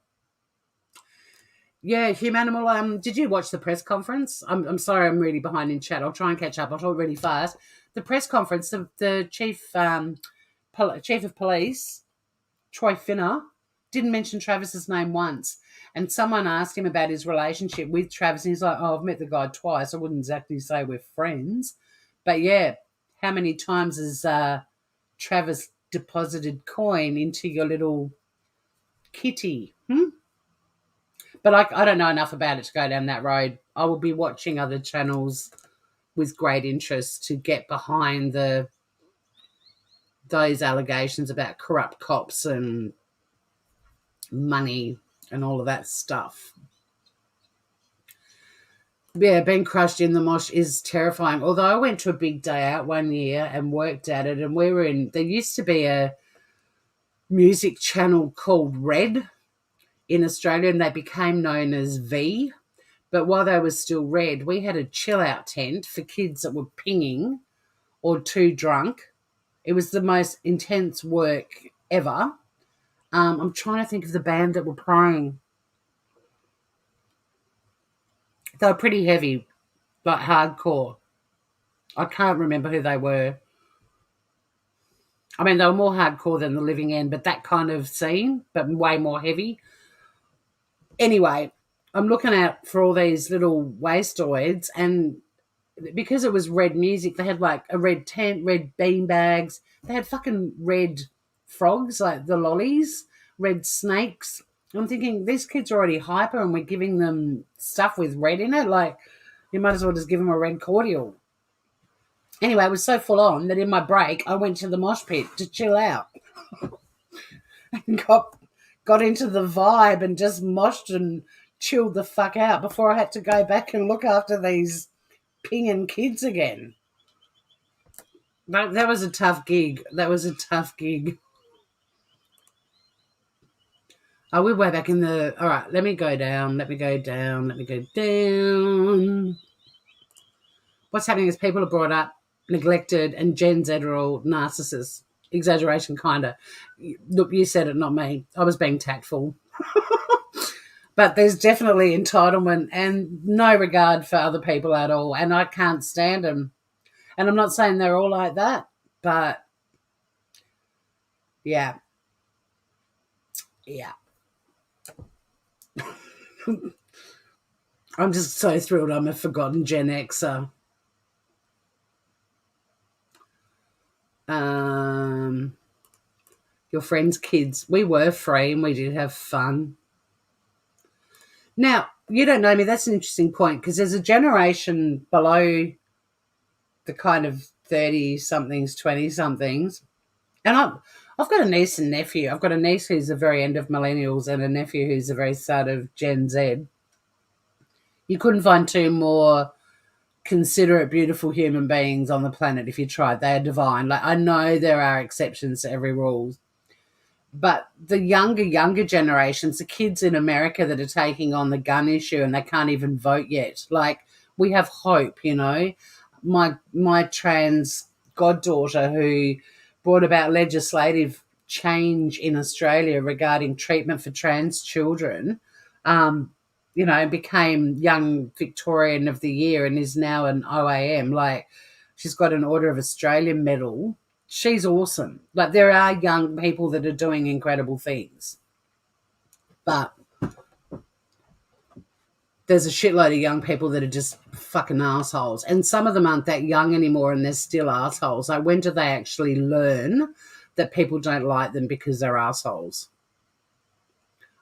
Yeah, Humanimal. Did you watch the press conference? I'm sorry, I'm really behind in chat. I'll try and catch up. I'll talk really fast. The press conference, the chief of police, Troy Finner, didn't mention Travis's name once. And someone asked him about his relationship with Travis, and he's like, "Oh, I've met the guy twice. I wouldn't exactly say we're friends." But yeah, how many times has Travis deposited coin into your little kitty? But I don't know enough about it to go down that road. I will be watching other channels with great interest to get behind those allegations about corrupt cops and money and all of that stuff. Yeah, being crushed in the mosh is terrifying. Although I went to a big day out one year and worked at it, and there used to be a music channel called Red in Australia, and they became known as V. But while they were still Red, we had a chill-out tent for kids that were pinging or too drunk. It was the most intense work ever. I'm trying to think of the band that were playing. They were pretty heavy, like hardcore. I can't remember who they were. I mean, they were more hardcore than the Living End, but that kind of scene, but way more heavy. Anyway, I'm looking out for all these little wastoids, and because it was red music, they had like a red tent, red bean bags. They had fucking red frogs, like the lollies, red snakes. I'm thinking these kids are already hyper and we're giving them stuff with red in it. Like, you might as well just give them a red cordial. Anyway, it was so full on that in my break, I went to the mosh pit to chill out and got into the vibe and just moshed and chilled the fuck out before I had to go back and look after these pinging kids again. That was a tough gig. Oh, we're way back in the... All right, let me go down. What's happening is people are brought up, neglected, and Gen Z are all narcissists. Exaggeration, kind of. Look, you said it, not me. I was being tactful. But there's definitely entitlement and no regard for other people at all, and I can't stand them. And I'm not saying they're all like that, but yeah. I'm just so thrilled I'm a forgotten Gen Xer. Your friends' kids. We were free and we did have fun. Now, you don't know me. That's an interesting point because there's a generation below the kind of 30-somethings, 20-somethings. And I've got a niece and nephew. I've got a niece who's the very end of millennials and a nephew who's the very start of Gen Z. You couldn't find two more considerate, beautiful human beings on the planet if you tried. They are divine. Like, I know there are exceptions to every rule, but the younger generations, the kids in America that are taking on the gun issue and they can't even vote yet. Like, we have hope, you know. My trans goddaughter who brought about legislative change in Australia regarding treatment for trans children, you know, became Young Victorian of the Year and is now an OAM. Like, she's got an Order of Australia medal. She's awesome. Like, there are young people that are doing incredible things. But there's a shitload of young people that are just fucking assholes. And some of them aren't that young anymore and they're still assholes. Like, when do they actually learn that people don't like them because they're assholes?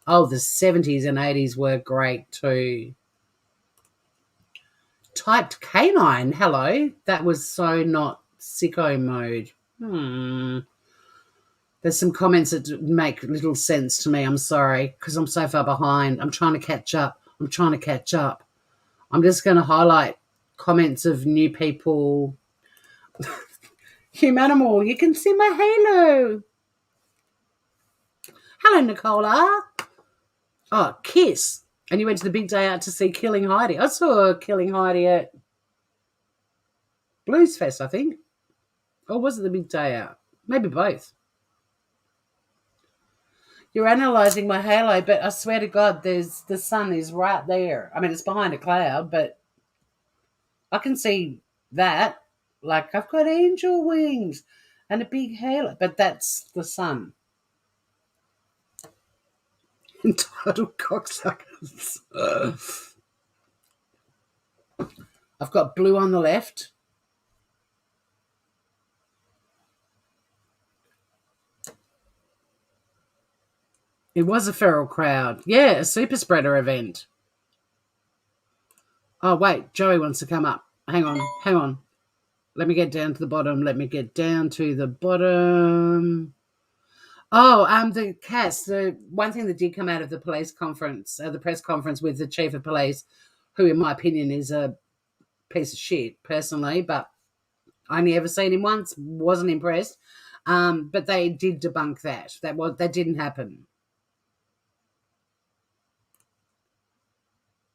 Oh, the 70s and 80s were great too. Typed canine, hello. That was so not sicko mode. There's some comments that make little sense to me. I'm sorry, because I'm so far behind. I'm trying to catch up. I'm just going to highlight comments of new people. Humanimal, you can see my halo. Hello, Nicola. Oh, Kiss. And you went to the big day out to see Killing Heidi. I saw Killing Heidi at Blues Fest, I think. Or was it the big day out? Maybe both. You're analysing my halo, but I swear to God, the sun is right there. I mean, it's behind a cloud, but I can see that. Like, I've got angel wings and a big halo, but that's the sun. Entitled cocksuckers. I've got blue on the left. It was a feral crowd. Yeah, a super spreader event. Oh, wait, Joey wants to come up. Hang on. Let me get down to the bottom. Oh, the Cass, the one thing that did come out of the police conference, the press conference with the chief of police, who in my opinion is a piece of shit personally, but I only ever seen him once, wasn't impressed. But they did debunk that. That didn't happen.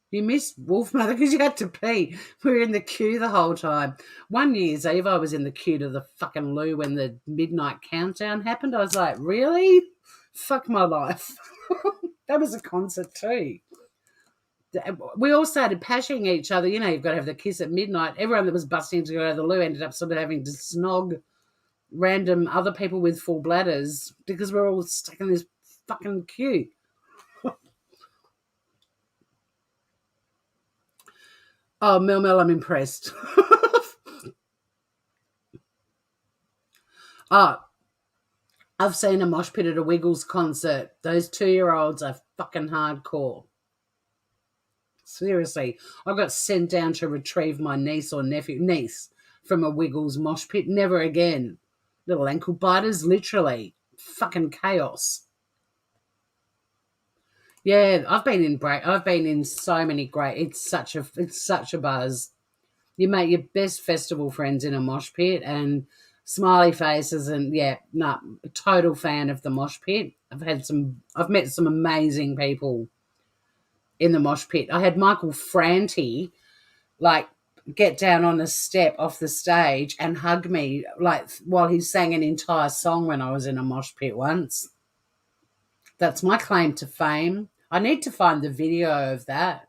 You missed Wolfmother because you had to pee. We were in the queue the whole time. One New Year's Eve, I was in the queue to the fucking loo when the midnight countdown happened. I was like, really? Fuck my life. That was a concert too. We all started pashing each other. You know, you've got to have the kiss at midnight. Everyone that was busting to go to the loo ended up sort of having to snog random other people with full bladders because we're all stuck in this fucking queue. Oh, Mel, I'm impressed. Oh, I've seen a mosh pit at a Wiggles concert. Those 2-year-olds are fucking hardcore. Seriously, I got sent down to retrieve my niece from a Wiggles mosh pit. Never again. Little ankle biters, literally. Fucking chaos. Yeah, I've been in so many great. It's such a buzz. You make your best festival friends in a mosh pit and smiley faces and total fan of the mosh pit. I've met some amazing people in the mosh pit. I had Michael Franti get down on a step off the stage and hug me while he sang an entire song when I was in a mosh pit once. That's my claim to fame. I need to find the video of that.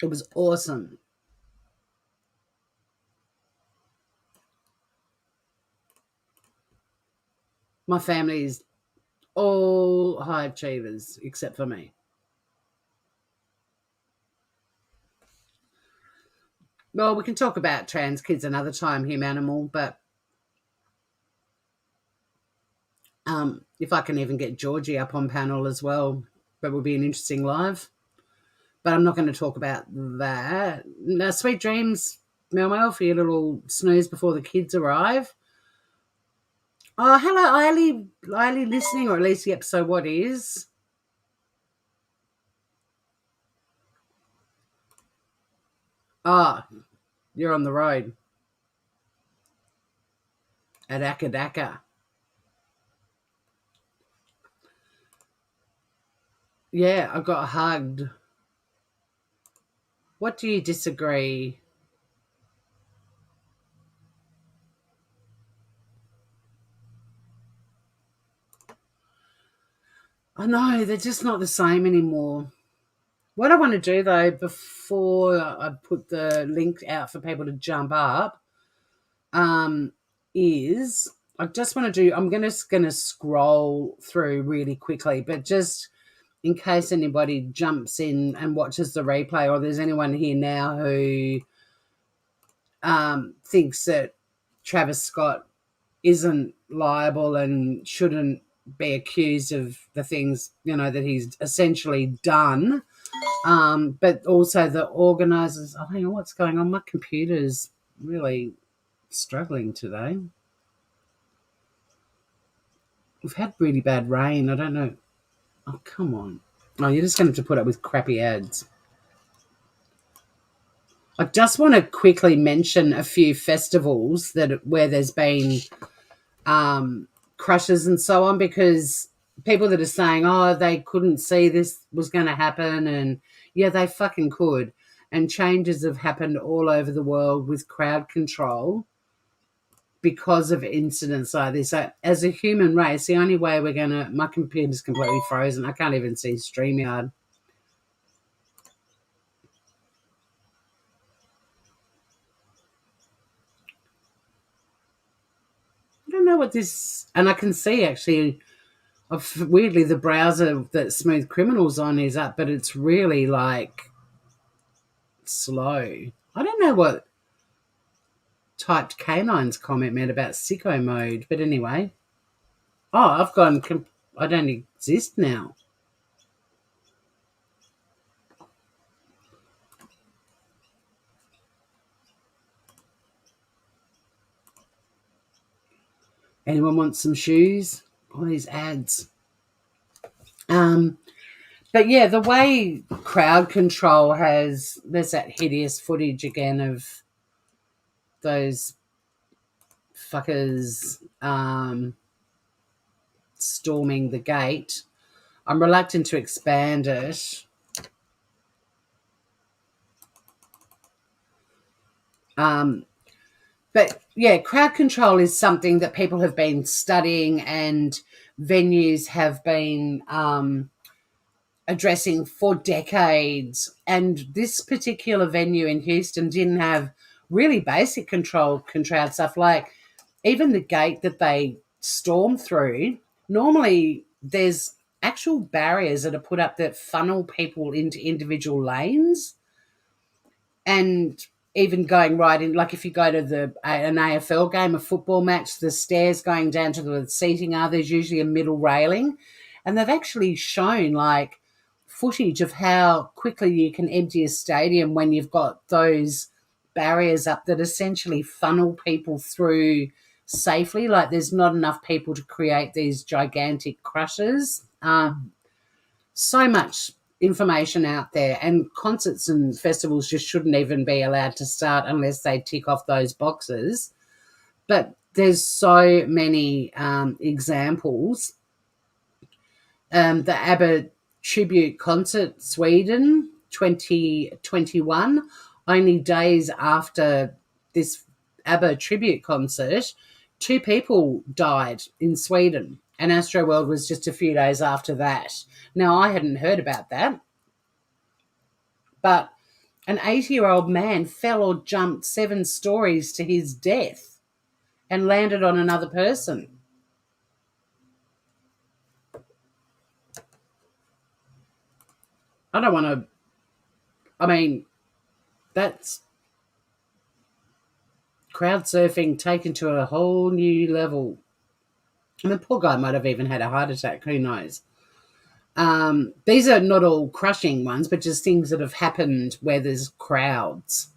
It was awesome. My family is all high achievers except for me. Well, we can talk about trans kids another time, Humanimal, but if I can even get Georgie up on panel as well, that would be an interesting live. But I'm not going to talk about that. Now, sweet dreams, Mel, for your little snooze before the kids arrive. Oh, hello, Eiley listening, or at least the episode what is. Ah, you're on the road. At Akadaka. Yeah, I got hugged. What do you disagree? I know, they're just not the same anymore. What I want to do, though, before I put the link out for people to jump up, is I just want to do, I'm going to scroll through really quickly, but just in case anybody jumps in and watches the replay, or there's anyone here now who thinks that Travis Scott isn't liable and shouldn't be accused of the things, that he's essentially done. But also the organisers, hang on, what's going on? My computer's really struggling today. We've had really bad rain. I don't know. Oh, come on. Oh, you're just going to have to put up with crappy ads. I just want to quickly mention a few festivals where there's been crushes and so on, because people that are saying, oh, they couldn't see this was going to happen, and yeah, they fucking could. And changes have happened all over the world with crowd control because of incidents like this. So as a human race, the only way we're going to... My computer's completely frozen. I can't even see StreamYard. I don't know what this... And I can see, actually, weirdly, the browser that Smooth Criminal's on is up, but it's really, slow. I don't know what Typed Canine's comment meant about sicko mode, but anyway. Oh, I've gone... I don't exist now. Anyone want some shoes? All these ads. But yeah, the way crowd control there's that hideous footage again of those fuckers storming the gate. I'm reluctant to expand it. But yeah, crowd control is something that people have been studying and venues have been addressing for decades. And this particular venue in Houston didn't have really basic control stuff, like even the gate that they stormed through. Normally there's actual barriers that are put up that funnel people into individual lanes. And even going right in, like if you go to an AFL game, a football match, the stairs going down to the seating there's usually a middle railing. And they've actually shown like footage of how quickly you can empty a stadium when you've got those barriers up that essentially funnel people through safely. Like there's not enough people to create these gigantic crushes. So much information out there, and concerts and festivals just shouldn't even be allowed to start unless they tick off those boxes. But there's so many examples. The ABBA tribute concert, Sweden, 2021, only days after this ABBA tribute concert, 2 people died in Sweden, and Astroworld was just a few days after that. Now, I hadn't heard about that, but an 80-year-old man fell or jumped 7 stories to his death and landed on another person. I don't want to... I mean, that's crowd surfing taken to a whole new level. And the poor guy might have even had a heart attack. Who knows? These are not all crushing ones, but just things that have happened where there's crowds.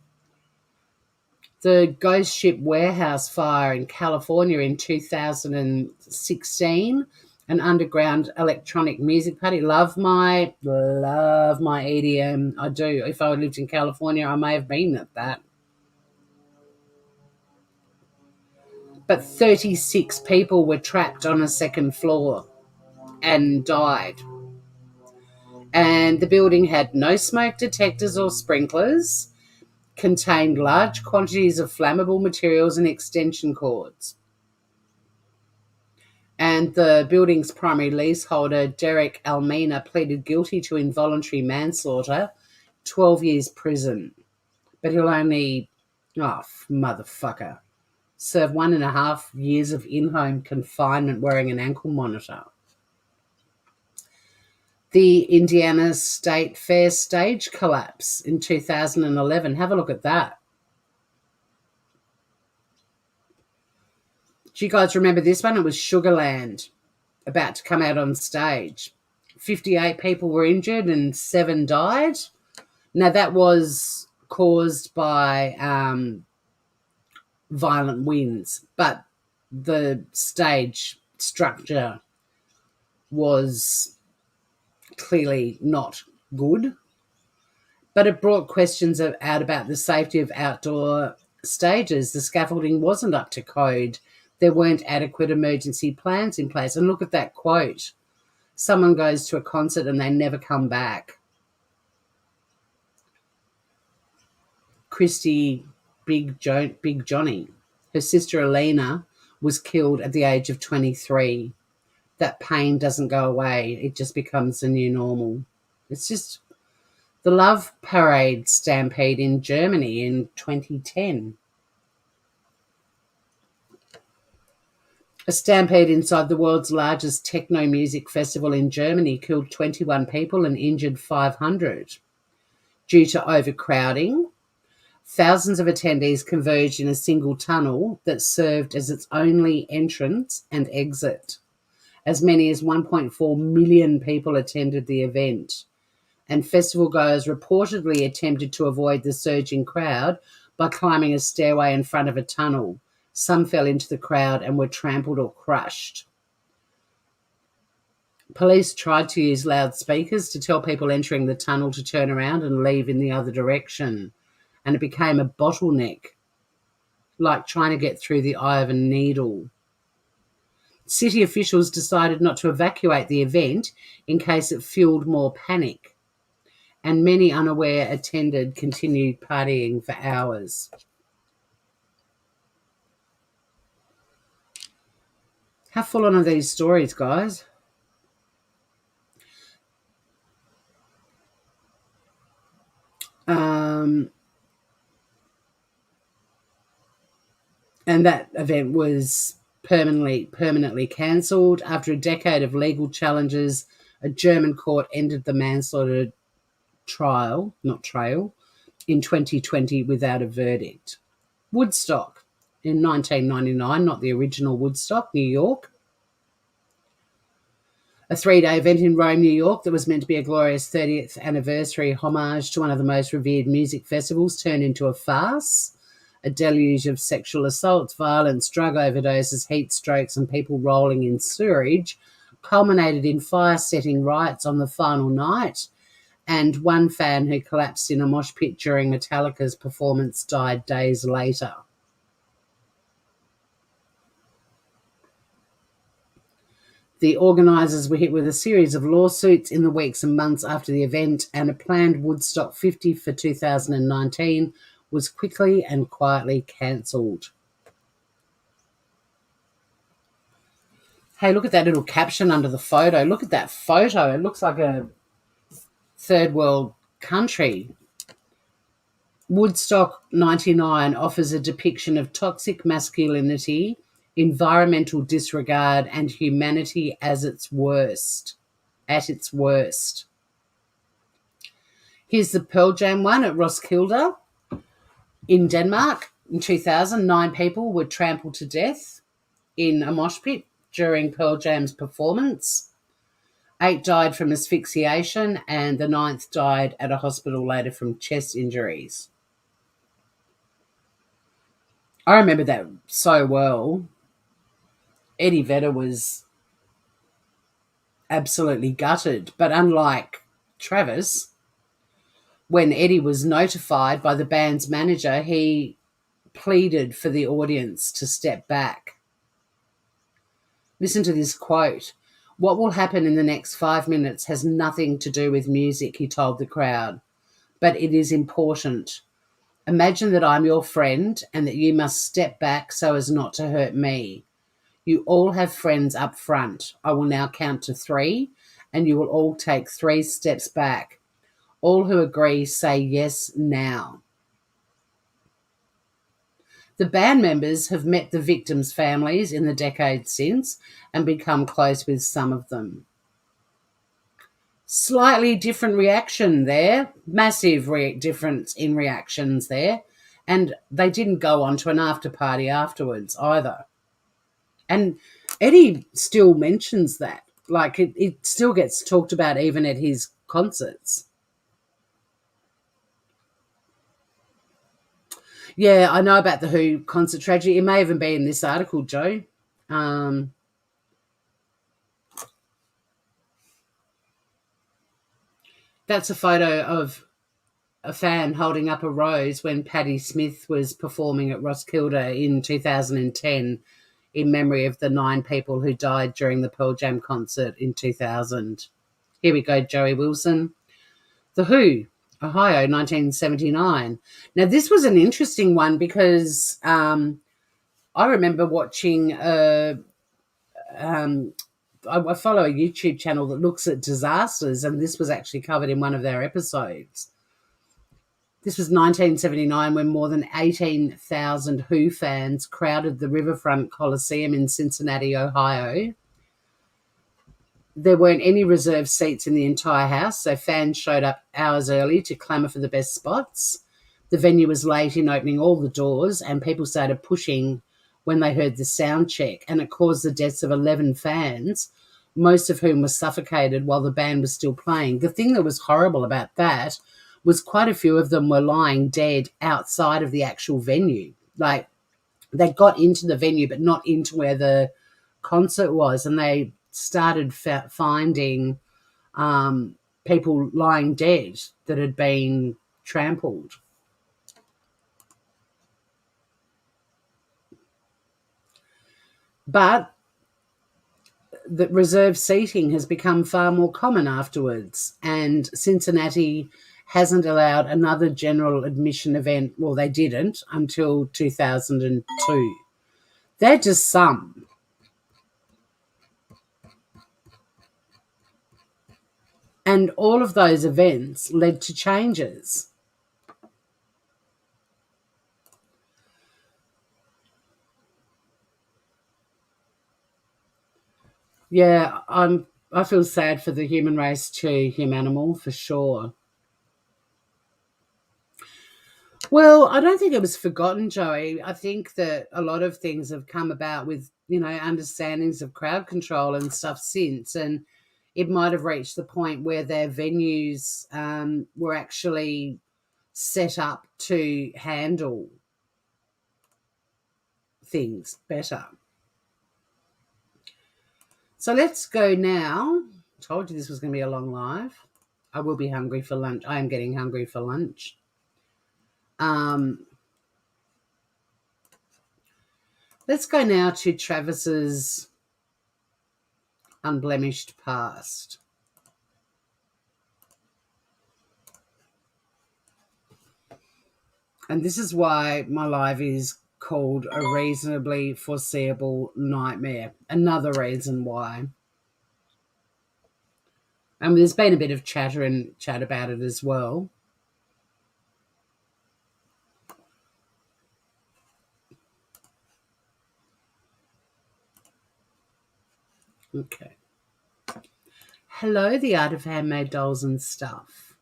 The Ghost Ship Warehouse fire in California in 2016, an underground electronic music party. Love my EDM. I do. If I lived in California, I may have been at that. But 36 people were trapped on a second floor and died. And the building had no smoke detectors or sprinklers, contained large quantities of flammable materials and extension cords. And the building's primary leaseholder, Derek Almina, pleaded guilty to involuntary manslaughter, 12 years prison. But he'll only, motherfucker, serve 1.5 years of in-home confinement wearing an ankle monitor. The Indiana State Fair stage collapse in 2011. Have a look at that. Do you guys remember this one? It was Sugarland, about to come out on stage. 58 people were injured and 7 died. Now, that was caused by violent winds, but the stage structure was clearly not good. But it brought questions out about the safety of outdoor stages. The scaffolding wasn't up to code. There weren't adequate emergency plans in place. And look at that quote. Someone goes to a concert and they never come back. Christy Big Johnny, her sister Elena, was killed at the age of 23. That pain doesn't go away. It just becomes the new normal. It's just the Love Parade stampede in Germany in 2010. A stampede inside the world's largest techno music festival in Germany killed 21 people and injured 500. Due to overcrowding, thousands of attendees converged in a single tunnel that served as its only entrance and exit. As many as 1.4 million people attended the event, and festival goers reportedly attempted to avoid the surging crowd by climbing a stairway in front of a tunnel. Some fell into the crowd and were trampled or crushed. Police tried to use loudspeakers to tell people entering the tunnel to turn around and leave in the other direction, and it became a bottleneck, like trying to get through the eye of a needle. City officials decided not to evacuate the event in case it fueled more panic, and many unaware attended continued partying for hours. How full on are these stories, guys? And that event was permanently cancelled. After a decade of legal challenges, a German court ended the manslaughter trail in 2020 without a verdict. Woodstock in 1999, not the original Woodstock, New York. A 3-day event in Rome, New York, that was meant to be a glorious 30th anniversary homage to one of the most revered music festivals turned into a farce. A deluge of sexual assaults, violence, drug overdoses, heat strokes, and people rolling in sewerage culminated in fire-setting riots on the final night, and one fan who collapsed in a mosh pit during Metallica's performance died days later. The organisers were hit with a series of lawsuits in the weeks and months after the event, and a planned Woodstock 50 for 2019 was quickly and quietly cancelled. Hey, look at that little caption under the photo. Look at that photo. It looks like a third world country. Woodstock 99 offers a depiction of toxic masculinity, environmental disregard, and humanity at its worst. Here's the Pearl Jam one at Roskilde in Denmark. In 2000, 9 people were trampled to death in a mosh pit during Pearl Jam's performance. 8 died from asphyxiation, and the 9th died at a hospital later from chest injuries. I remember that so well. Eddie Vedder was absolutely gutted, but unlike Travis, when Eddie was notified by the band's manager, he pleaded for the audience to step back. Listen to this quote. "What will happen in the next 5 minutes has nothing to do with music," he told the crowd, "but it is important. Imagine that I'm your friend and that you must step back so as not to hurt me. You all have friends up front. I will now count to 3, and you will all take 3 steps back. All who agree say yes now." The band members have met the victims' families in the decades since and become close with some of them. Slightly different reaction there, massive difference in reactions there, and they didn't go on to an after party afterwards either. And Eddie still mentions that. Like, it still gets talked about even at his concerts. Yeah, I know about the Who concert tragedy. It may even be in this article, Joe. That's a photo of a fan holding up a rose when Patti Smith was performing at Roskilde in 2010 in memory of the 9 people who died during the Pearl Jam concert in 2000. Here we go, Joey Wilson. The Who, Ohio, 1979. Now, this was an interesting one because I remember watching I follow a YouTube channel that looks at disasters, and this was actually covered in one of their episodes. This was 1979 when more than 18,000 Who fans crowded the Riverfront Coliseum in Cincinnati, Ohio. There weren't any reserved seats in the entire house, so fans showed up hours early to clamour for the best spots. The venue was late in opening all the doors, and people started pushing when they heard the sound check, and it caused the deaths of 11 fans, most of whom were suffocated while the band was still playing. The thing that was horrible about that was quite a few of them were lying dead outside of the actual venue. Like, they got into the venue but not into where the concert was, and they started finding people lying dead that had been trampled. But the reserve seating has become far more common afterwards, and Cincinnati hasn't allowed another general admission event. Well, they didn't until 2002. They're just some. And all of those events led to changes. Yeah, I feel sad for the human race too, humanimal, for sure. Well, I don't think it was forgotten, Joey. I think that a lot of things have come about with, understandings of crowd control and stuff since, and it might have reached the point where their venues were actually set up to handle things better. So let's go now. Told you this was going to be a long live. I will be hungry for lunch. I am getting hungry for lunch. Let's go now to Travis's unblemished past. And this is why my live is called A Reasonably Foreseeable Nightmare. Another reason why. And there's been a bit of chat about it as well. Okay. Hello, the art of handmade dolls and stuff.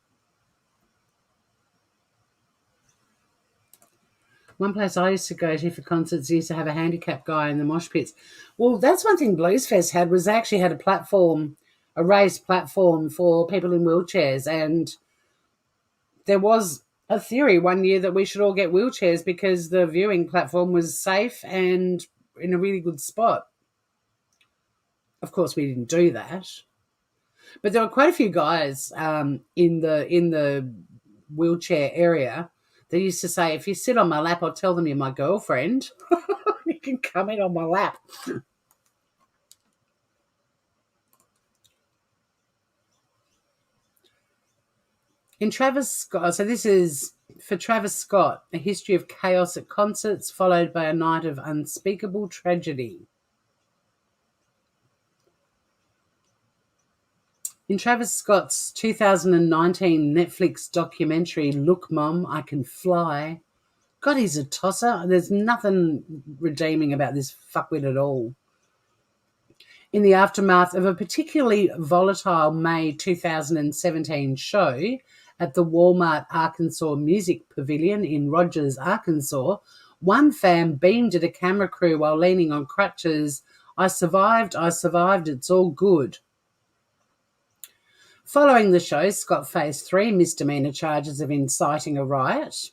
One place I used to go to for concerts used to have a handicapped guy in the mosh pits. Well, that's one thing Bluesfest had, was they actually had a raised platform for people in wheelchairs, and there was a theory one year that we should all get wheelchairs because the viewing platform was safe and in a really good spot. Of course, we didn't do that, but there were quite a few guys in the wheelchair area. They used to say, if you sit on my lap, I'll tell them you're my girlfriend. You can come in on my lap. In Travisscott, so this is for Travisscott, a history of chaos at concerts followed by a night of unspeakable tragedy. In Travisscott's 2019 Netflix documentary, Look Mum, I Can Fly, God, he's a tosser. There's nothing redeeming about this fuckwit at all. In the aftermath of a particularly volatile May 2017 show at the Walmart Arkansas Music Pavilion in Rogers, Arkansas, one fan beamed at a camera crew while leaning on crutches, I survived, it's all good. Following the show, Scott faced 3 misdemeanor charges of inciting a riot,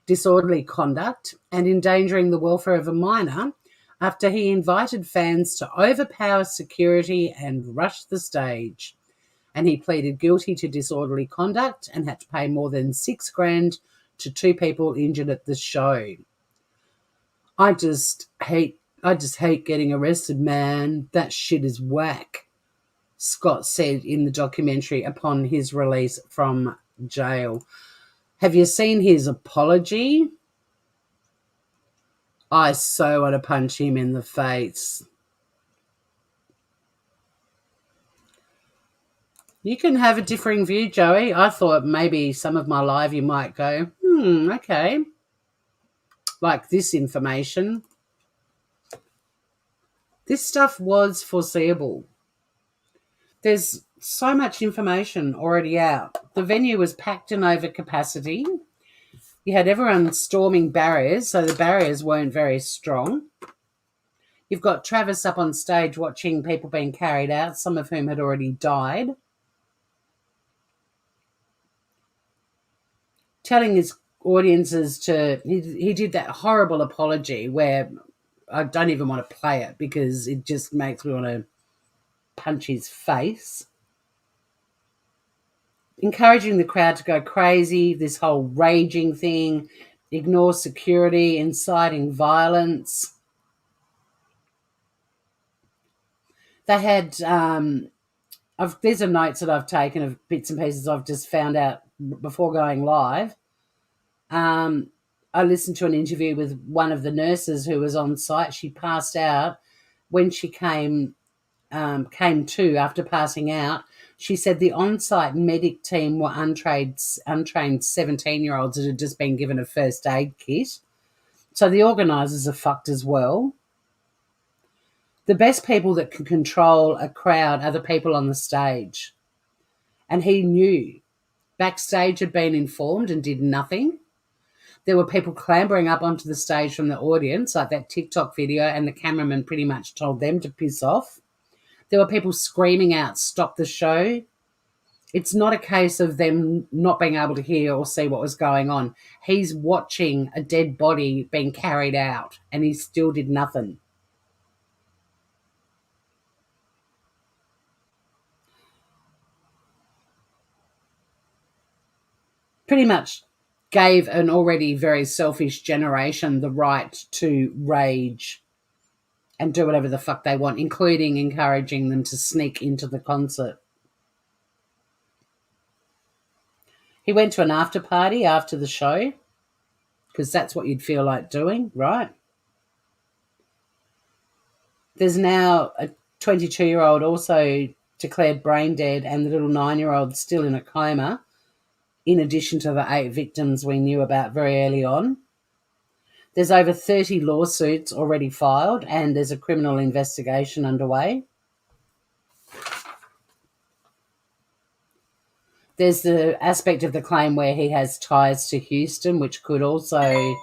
disorderly conduct, and endangering the welfare of a minor after he invited fans to overpower security and rush the stage. And he pleaded guilty to disorderly conduct and had to pay more than $6,000 to 2 people injured at the show. I just hate getting arrested, man. That shit is whack, Scott said in the documentary upon his release from jail. Have you seen his apology? I so want to punch him in the face. You can have a differing view, Joey. I thought maybe some of my live you might go, okay. Like this information. This stuff was foreseeable. There's so much information already out. The venue was packed in over capacity. You had everyone storming barriers, so the barriers weren't very strong. You've got Travis up on stage watching people being carried out, some of whom had already died, telling his audiences to... He did that horrible apology where I don't even want to play it because it just makes me want to punch his face. Encouraging the crowd to go crazy, this whole raging thing, ignore security, inciting violence. They had, these are notes that I've taken of bits and pieces I've just found out before going live. I listened to an interview with one of the nurses who was on site. She passed out. When she came to after passing out, she said the on-site medic team were untrained 17-year-olds that had just been given a first aid kit. So the organisers are fucked as well. The best people that can control a crowd are the people on the stage. And he knew. Backstage had been informed and did nothing. There were people clambering up onto the stage from the audience, like that TikTok video, and the cameraman pretty much told them to piss off. There were people screaming out, "Stop the show." It's not a case of them not being able to hear or see what was going on. He's watching a dead body being carried out, and he still did nothing. Pretty much gave an already very selfish generation the right to rage and do whatever the fuck they want, including encouraging them to sneak into the concert. He went to an after party after the show, because that's what you'd feel like doing, right? There's now a 22-year-old also declared brain dead, and the little 9-year-old still in a coma, in addition to the 8 victims we knew about very early on. There's over 30 lawsuits already filed, and there's a criminal investigation underway. There's the aspect of the claim where he has ties to Houston, which could also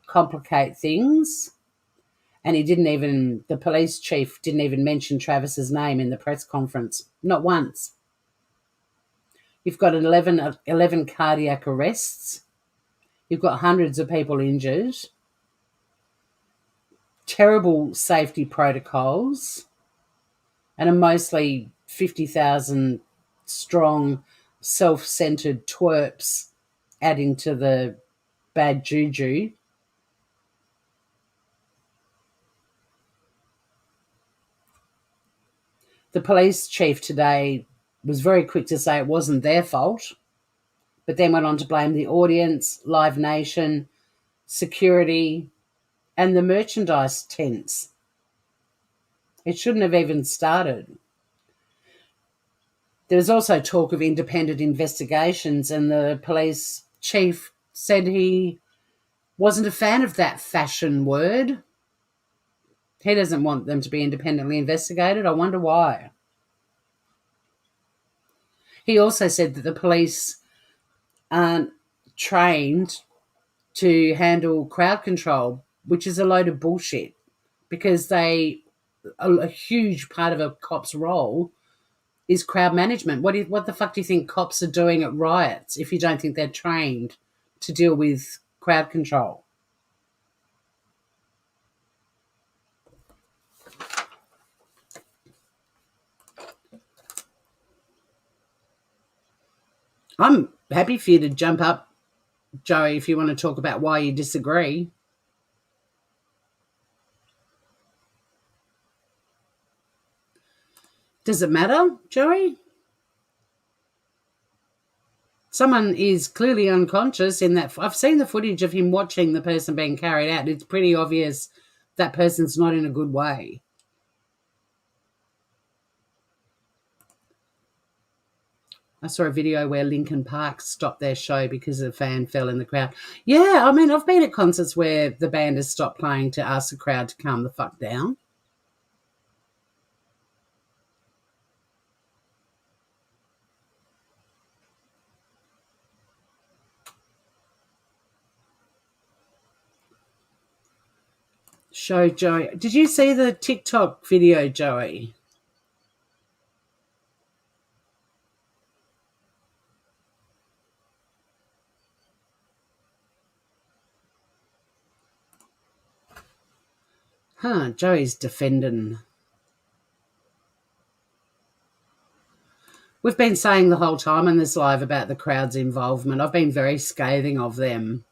complicate things. And the police chief didn't even mention Travis's name in the press conference. Not once. You've got 11 cardiac arrests. You've got hundreds of people injured. Terrible safety protocols. And a mostly 50,000 strong, self-centered twerps adding to the bad juju. The police chief today was very quick to say it wasn't their fault, but then went on to blame the audience, Live Nation, security, and the merchandise tents. It shouldn't have even started. There was also talk of independent investigations, and the police chief said he wasn't a fan of that fashion word. He doesn't want them to be independently investigated. I wonder why. He also said that the police aren't trained to handle crowd control, which is a load of bullshit, because a huge part of a cop's role is crowd management. What the fuck do you think cops are doing at riots if you don't think they're trained to deal with crowd control? I'm happy for you to jump up, Joey, if you want to talk about why you disagree. Does it matter, Joey? Someone is clearly unconscious in that. I've seen the footage of him watching the person being carried out. It's pretty obvious that person's not in a good way. I saw a video where Linkin Park stopped their show because a fan fell in the crowd. Yeah, I mean, I've been at concerts where the band has stopped playing to ask the crowd to calm the fuck down. Show Joey. Did you see the TikTok video, Joey? Joey's defending. We've been saying the whole time in this live about the crowd's involvement. I've been very scathing of them.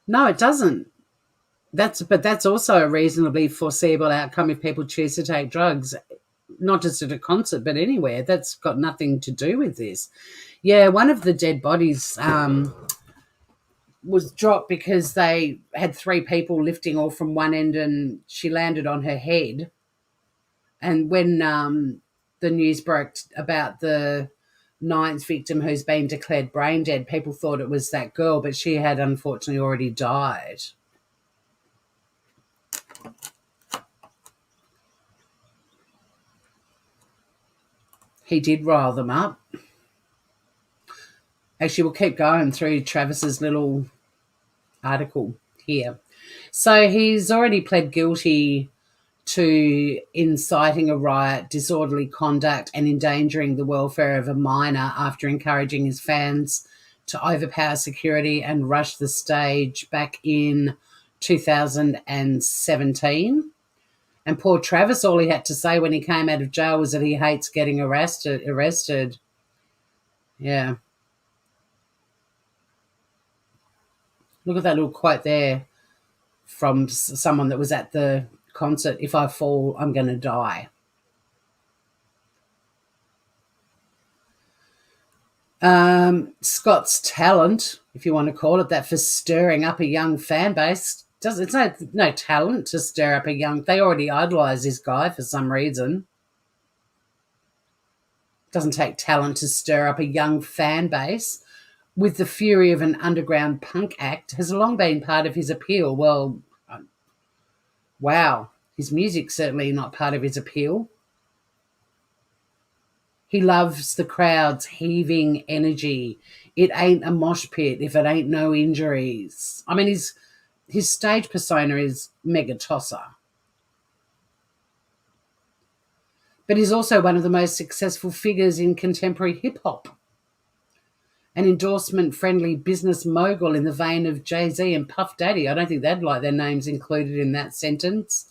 No, it doesn't. But that's also a reasonably foreseeable outcome if people choose to take drugs, not just at a concert, but anywhere. That's got nothing to do with this. Yeah, one of the dead bodies was dropped because they had 3 people lifting off from one end, and she landed on her head. And when the news broke about the 9th victim who's been declared brain dead, people thought it was that girl, but she had unfortunately already died. He did rile them up. Actually, we'll keep going through Travis's little article here. So he's already pled guilty to inciting a riot, disorderly conduct, and endangering the welfare of a minor after encouraging his fans to overpower security and rush the stage back in 2017. And poor Travis, all he had to say when he came out of jail was that he hates getting arrested. Yeah. Look at that little quote there from someone that was at the concert. If I fall, I'm going to die. Scott's talent, if you want to call it that, for stirring up a young fan base, it's no talent to stir up a young. They already idolise this guy for some reason. Doesn't take talent to stir up a young fan base. With the fury of an underground punk act has long been part of his appeal. Well, wow, his music's certainly not part of his appeal. He loves the crowd's heaving energy. It ain't a mosh pit if it ain't no injuries. I mean, his stage persona is mega tosser. But he's also one of the most successful figures in contemporary hip-hop. An endorsement-friendly business mogul in the vein of Jay-Z and Puff Daddy. I don't think they'd like their names included in that sentence.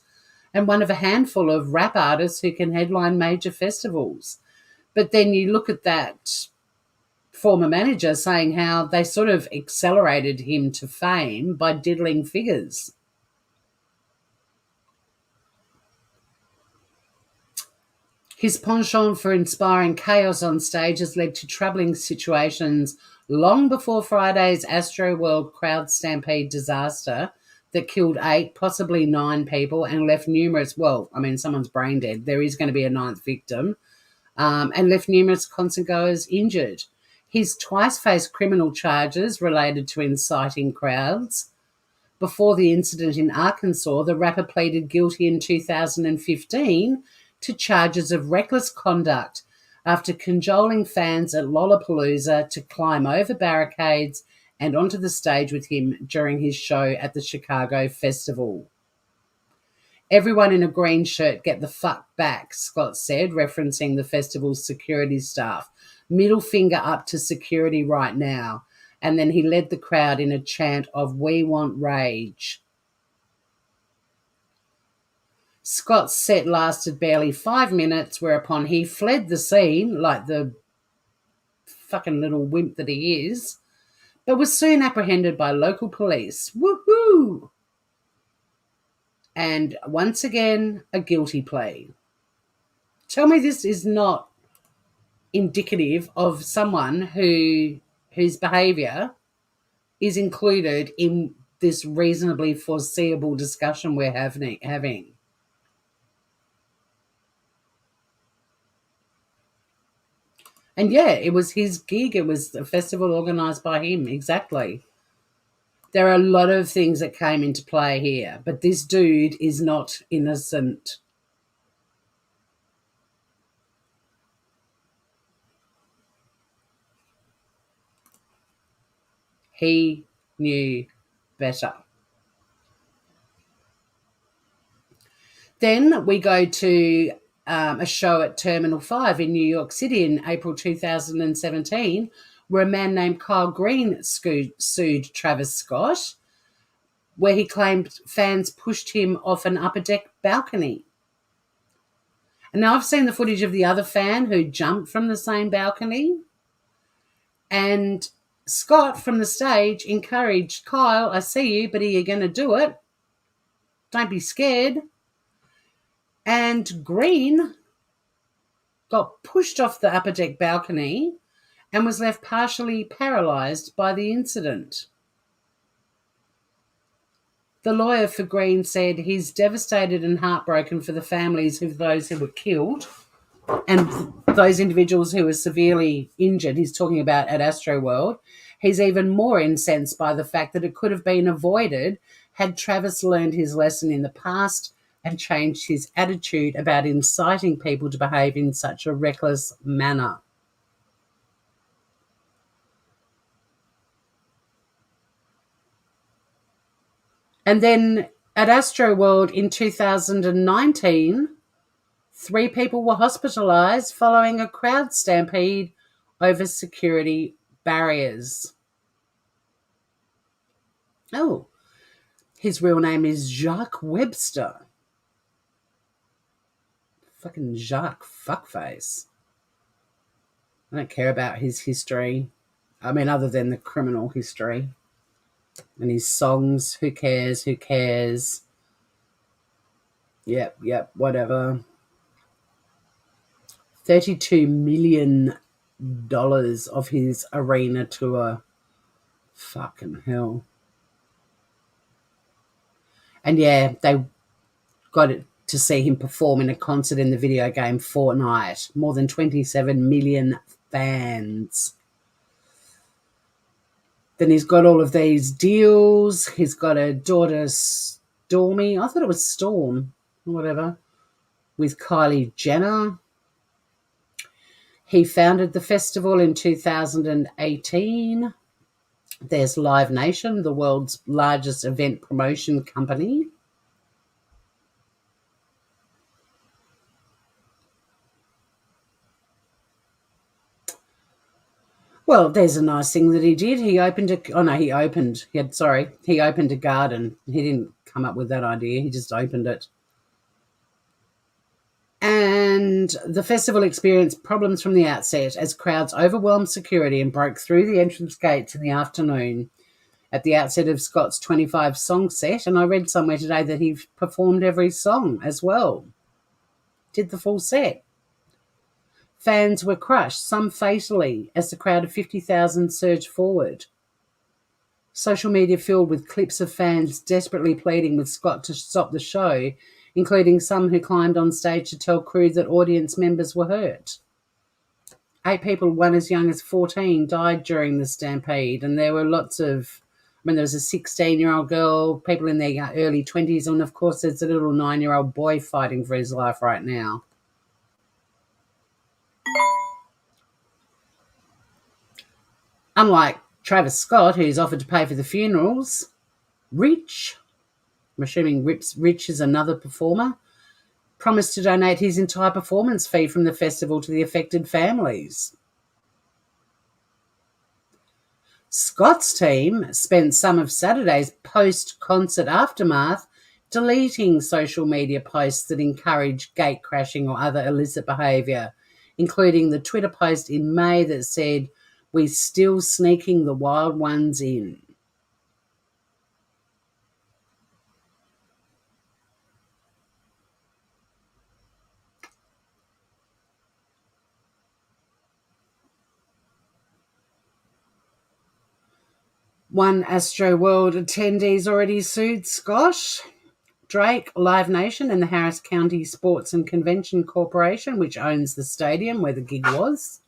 And one of a handful of rap artists who can headline major festivals. But then you look at that former manager saying how they sort of accelerated him to fame by diddling figures. His penchant for inspiring chaos on stage has led to troubling situations long before Friday's Astroworld crowd stampede disaster that killed 8, possibly 9 people and left numerous, someone's brain dead. There is going to be a 9th victim, and left numerous concert goers injured. He's twice faced criminal charges related to inciting crowds. Before the incident in Arkansas, the rapper pleaded guilty in 2015 to charges of reckless conduct after cajoling fans at Lollapalooza to climb over barricades and onto the stage with him during his show at the Chicago Festival. Everyone in a green shirt get the fuck back, Scott said, referencing the festival's security staff. Middle finger up to security right now. And then he led the crowd in a chant of "We want rage." Scott's set lasted barely 5 minutes, whereupon he fled the scene like the fucking little wimp that he is, but was soon apprehended by local police. Woohoo! And once again, a guilty plea. Tell me this is not indicative of someone whose behaviour is included in this reasonably foreseeable discussion we're having. And yeah, it was his gig. It was a festival organised by him. Exactly. There are a lot of things that came into play here, but this dude is not innocent. He knew better. Then we go to a show at Terminal 5 in New York City in April 2017, where a man named Kyle Green sued Travis Scott, where he claimed fans pushed him off an upper deck balcony. And now I've seen the footage of the other fan who jumped from the same balcony, and Scott from the stage encouraged Kyle, "I see you, but are you going to do it? Don't be scared." And Green got pushed off the upper deck balcony and was left partially paralysed by the incident. The lawyer for Green said he's devastated and heartbroken for the families of those who were killed and those individuals who were severely injured. He's talking about at Astroworld. He's even more incensed by the fact that it could have been avoided had Travis learned his lesson in the past and changed his attitude about inciting people to behave in such a reckless manner. And then at Astroworld in 2019, 3 people were hospitalised following a crowd stampede over security barriers. Oh, his real name is Jacques Webster. Fucking Jacques fuckface. I don't care about his history. I mean, other than the criminal history. And his songs, who cares, who cares? Yep, whatever. $32 million of his arena tour. Fucking hell. And yeah, they got it to see him perform in a concert in the video game Fortnite. More than 27 million fans. Then he's got all of these deals. He's got a daughter, Stormy. I thought it was Storm, or whatever, with Kylie Jenner. He founded the festival in 2018. There's Live Nation, the world's largest event promotion company. Well, there's a nice thing that he did. He opened a garden. He didn't come up with that idea. He just opened it. And the festival experienced problems from the outset as crowds overwhelmed security and broke through the entrance gates in the afternoon at the outset of Scott's 25-song set. And I read somewhere today that he performed every song as well. Did the full set. Fans were crushed, some fatally, as the crowd of 50,000 surged forward. Social media filled with clips of fans desperately pleading with Scott to stop the show, including some who climbed on stage to tell crew that audience members were hurt. 8 people, one as young as 14, died during the stampede, and there were lots of, there was a 16-year-old girl, people in their early 20s, and of course there's a little 9-year-old boy fighting for his life right now. Unlike Travis Scott, who's offered to pay for the funerals, Rich, I'm assuming Rich is another performer, promised to donate his entire performance fee from the festival to the affected families. Scott's team spent some of Saturday's post-concert aftermath deleting social media posts that encourage gate crashing or other illicit behaviour, including the Twitter post in May that said, "We're still sneaking the wild ones in." One Astroworld attendee's already sued Scott, Drake, Live Nation, and the Harris County Sports and Convention Corporation, which owns the stadium where the gig was.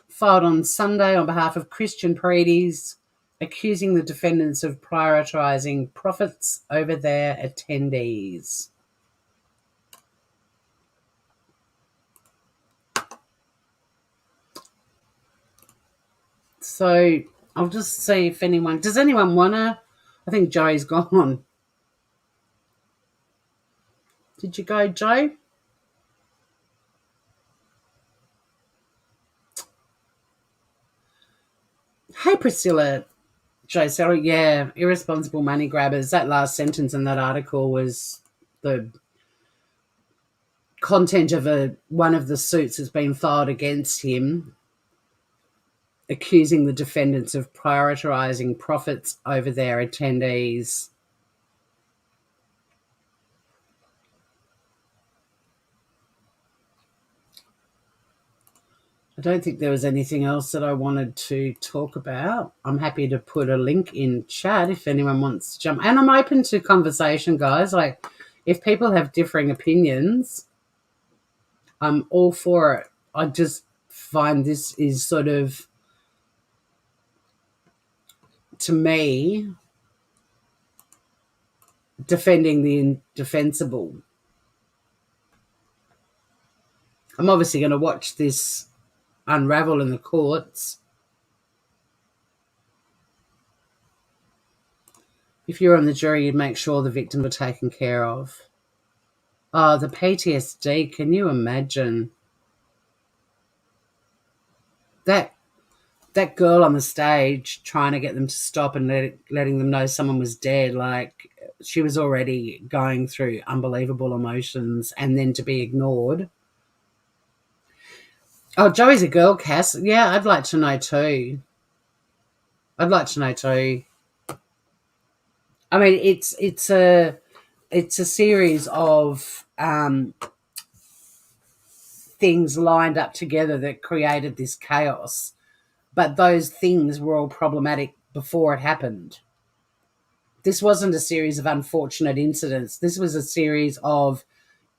Filed on Sunday on behalf of Christian Paredes, accusing the defendants of prioritising profits over their attendees. So I'll just see if anyone... Does anyone want to... I think Joe's gone. Did you go, Joe? Hey, Priscilla. Joe Sarah, yeah, irresponsible money grabbers. That last sentence in that article was the content of one of the suits that's been filed against him, accusing the defendants of prioritising profits over their attendees. I don't think there was anything else that I wanted to talk about. I'm happy to put a link in chat if anyone wants to jump. And I'm open to conversation, guys. Like, if people have differing opinions, I'm all for it. I just find this is sort of, to me, defending the indefensible. I'm obviously going to watch this unravel in the courts. If you're on the jury, you'd make sure the victims were taken care of. Oh, the PTSD, can you imagine? That girl on the stage trying to get them to stop and letting them know someone was dead, like she was already going through unbelievable emotions, and then to be ignored. Oh, Joey's a girl, Cass. Yeah, I'd like to know too. I mean, it's a series of things lined up together that created this chaos, but those things were all problematic before it happened. This wasn't a series of unfortunate incidents. This was a series of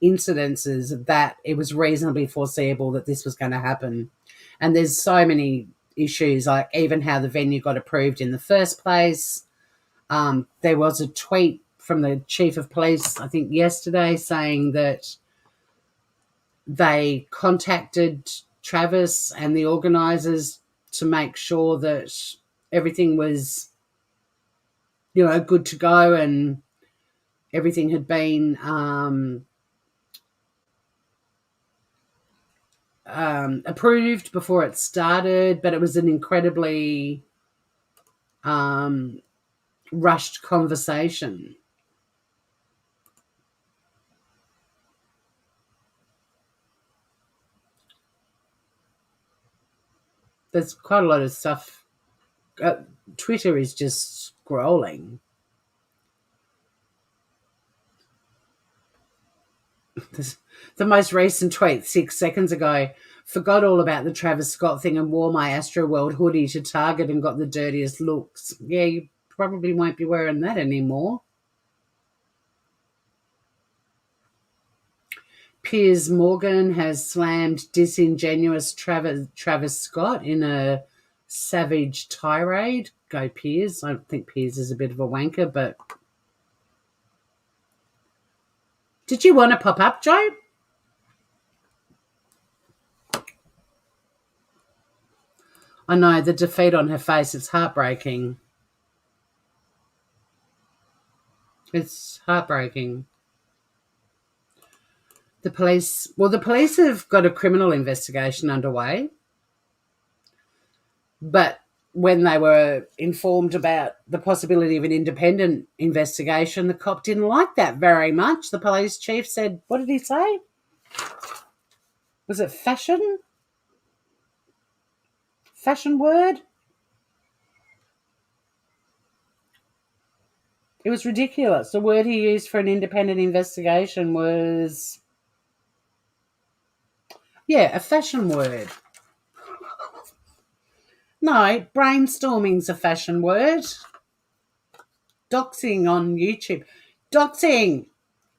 incidences that it was reasonably foreseeable that this was going to happen. And there's so many issues, like even how the venue got approved in the first place. There was a tweet from the chief of police, I think yesterday, saying that they contacted Travis and the organisers to make sure that everything was, good to go, and everything had been approved before it started, but it was an incredibly rushed conversation. There's quite a lot of stuff. Twitter is just scrolling. The most recent tweet 6 seconds ago: forgot all about the Travis Scott thing and wore my Astroworld hoodie to Target and got the dirtiest looks. Yeah, you probably won't be wearing that anymore. Piers Morgan has slammed disingenuous Travis Scott in a savage tirade. Go Piers. I think Piers is a bit of a wanker, but... Did you want to pop up, Joe? I know, the defeat on her face, it's heartbreaking. It's heartbreaking. The police have got a criminal investigation underway, but when they were informed about the possibility of an independent investigation, the cop didn't like that very much. The police chief said, what did he say? Was it fashion? Fashion word? It was ridiculous. The word he used for an independent investigation was, a fashion word. No, brainstorming's a fashion word. Doxing on YouTube. Doxing.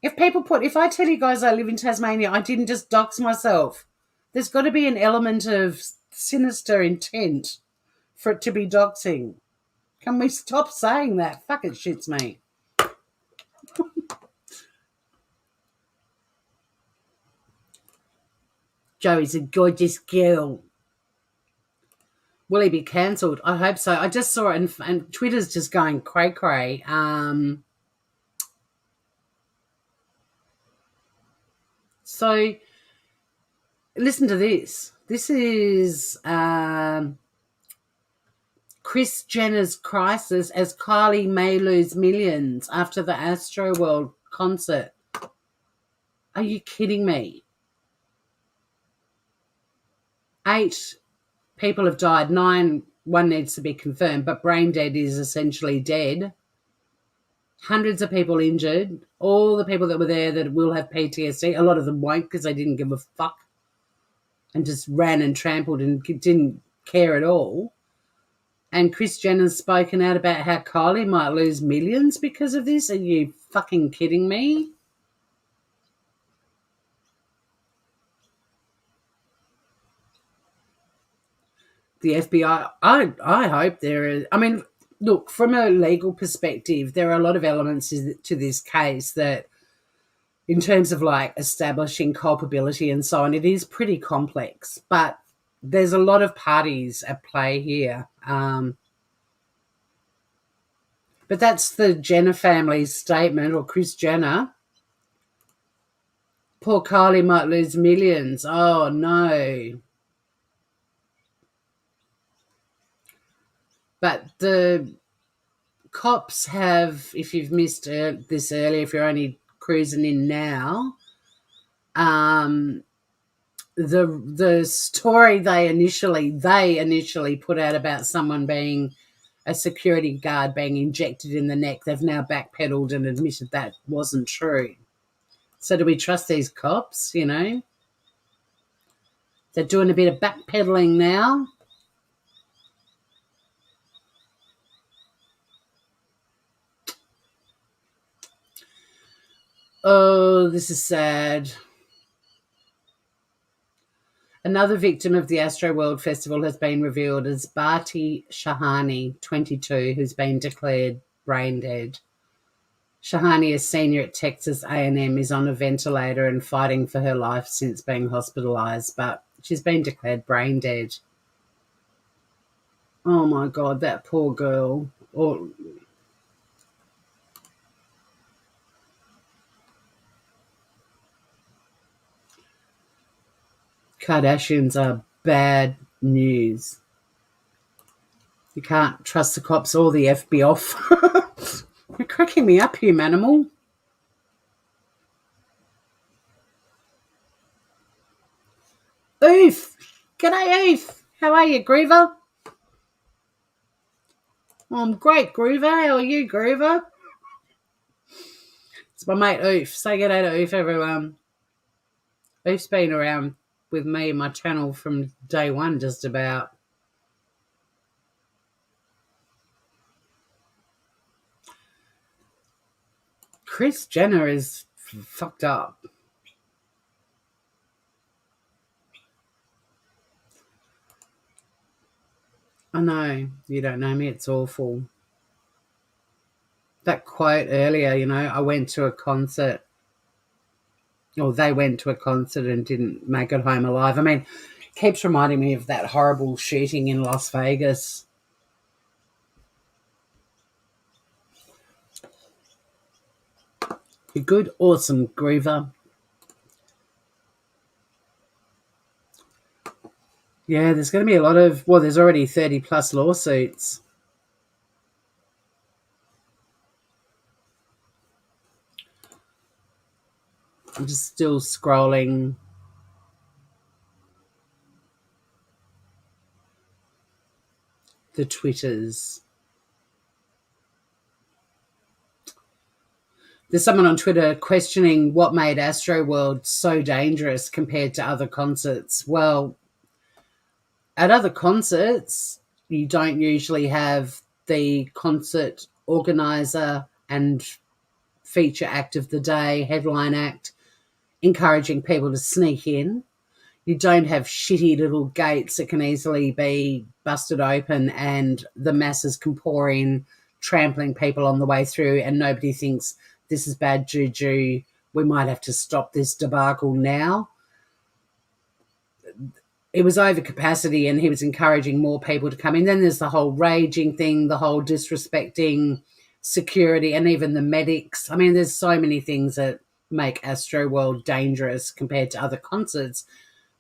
If I tell you guys I live in Tasmania, I didn't just dox myself. There's got to be an element of sinister intent for it to be doxing. Can we stop saying that? Fuck, it shits me. Joey's a gorgeous girl. Will he be cancelled? I hope so. I just saw it, and Twitter's just going cray-cray. So, listen to this. This is Kris Jenner's crisis as Kylie may lose millions after the Astroworld concert. Are you kidding me? 8 people have died. 9, one needs to be confirmed, but brain dead is essentially dead. Hundreds of people injured. All the people that were there that will have PTSD. A lot of them won't because they didn't give a fuck and just ran and trampled and didn't care at all. And Kris Jenner's spoken out about how Kylie might lose millions because of this. Are you fucking kidding me? The FBI, I hope there is... I mean, Look, from a legal perspective, there are a lot of elements to this case that, in terms of like establishing culpability and so on, it is pretty complex. But there's a lot of parties at play here. But that's the Jenner family's statement, or Kris Jenner. Poor Kylie might lose millions. Oh, no. But the cops have, if you've missed this earlier, if you're only cruising in now, the story they initially put out about someone being a security guard being injected in the neck, they've now backpedaled and admitted that wasn't true. So do we trust these cops, you know? They're doing a bit of backpedaling now. Oh, this is sad. Another victim of the Astroworld Festival has been revealed as Bharti Shahani, 22, who's been declared brain dead. Shahani, a senior at Texas A&M, is on a ventilator and fighting for her life since being hospitalised, but she's been declared brain dead. Oh, my God, that poor girl. Kardashians are bad news. You can't trust the cops or the FBI. You're cracking me up here, Manimal. Oof. G'day, Oof. How are you, Groover? I'm great, Groover. How are you, Groover? It's my mate, Oof. Say g'day to Oof, everyone. Oof's been around with me and my channel from day one, just about. Kris Jenner is fucked up. I know. You don't know me. It's awful. That quote earlier, you know, I went to a concert, or they went to a concert and didn't make it home alive. I mean, it keeps reminding me of that horrible shooting in Las Vegas. You're good, awesome, Groover. Yeah, there's going to be a lot of, well, there's already 30 plus lawsuits. I'm just still scrolling. The Twitters. There's someone on Twitter questioning what made Astroworld so dangerous compared to other concerts. Well, at other concerts, you don't usually have the concert organizer and feature act of the day, headline act, encouraging people to sneak in. You don't have shitty little gates that can easily be busted open and the masses can pour in, trampling people on the way through, and nobody thinks this is bad juju. We might have to stop this debacle now. It was over capacity and he was encouraging more people to come in. Then there's the whole raging thing, the whole disrespecting security and even the medics. I mean, there's so many things that make Astroworld dangerous compared to other concerts.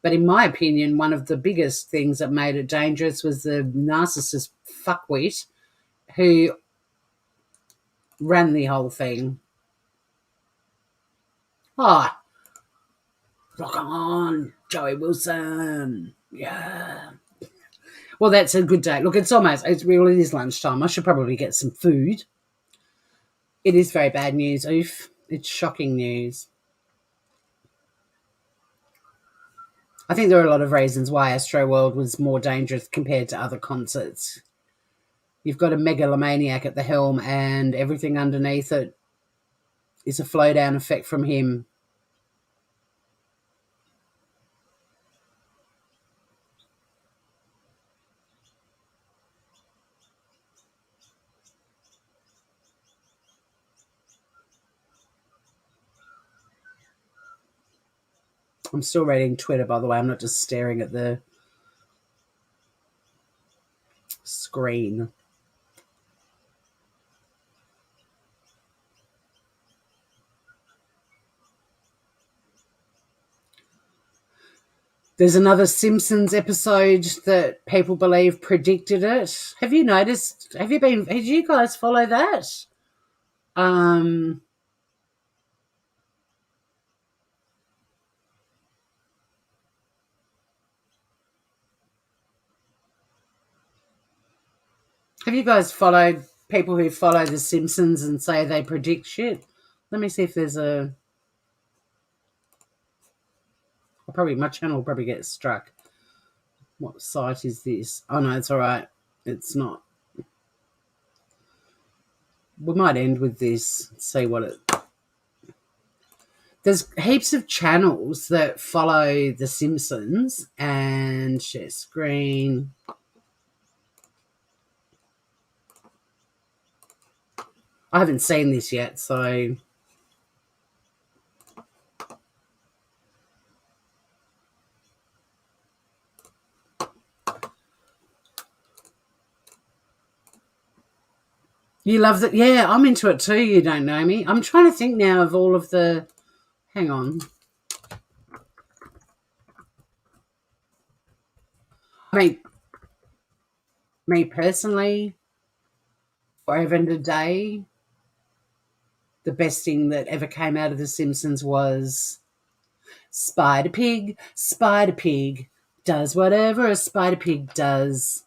But in my opinion, one of the biggest things that made it dangerous was the narcissist fuckwit who ran the whole thing. Oh, rock on, Joey Wilson. Yeah. Well, that's a good day. Look, it is lunchtime. I should probably get some food. It is very bad news, Oof. It's shocking news. I think there are a lot of reasons why Astroworld was more dangerous compared to other concerts. You've got a megalomaniac at the helm and everything underneath it is a flow-down effect from him. I'm still reading Twitter, by the way. I'm not just staring at the screen. There's another Simpsons episode that people believe predicted it. Have you noticed? Did you guys follow that? Have you guys followed people who follow the Simpsons and say they predict shit? Let me see if there's my channel will probably get struck. What site is this? Oh no, it's all right. It's not. We might end with this. See what it. There's heaps of channels that follow the Simpsons and share screen. I haven't seen this yet, so you love that? Yeah, I'm into it too. You don't know me. I'm trying to think now of all of the. Hang on. I mean, me personally, forever and a day, the best thing that ever came out of The Simpsons was Spider Pig does whatever a Spider Pig does.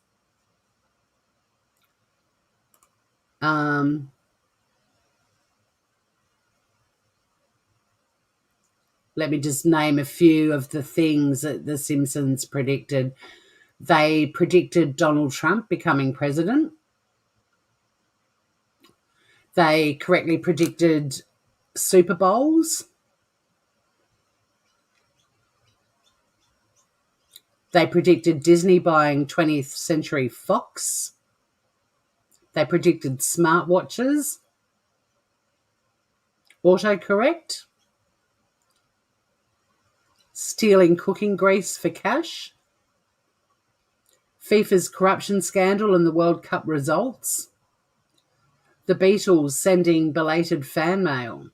Let me just name a few of the things that The Simpsons predicted. They predicted Donald Trump becoming president. They correctly predicted Super Bowls. They predicted Disney buying 20th Century Fox. They predicted smartwatches. Autocorrect. Stealing cooking grease for cash. FIFA's corruption scandal and the World Cup results. The Beatles sending belated fan mail.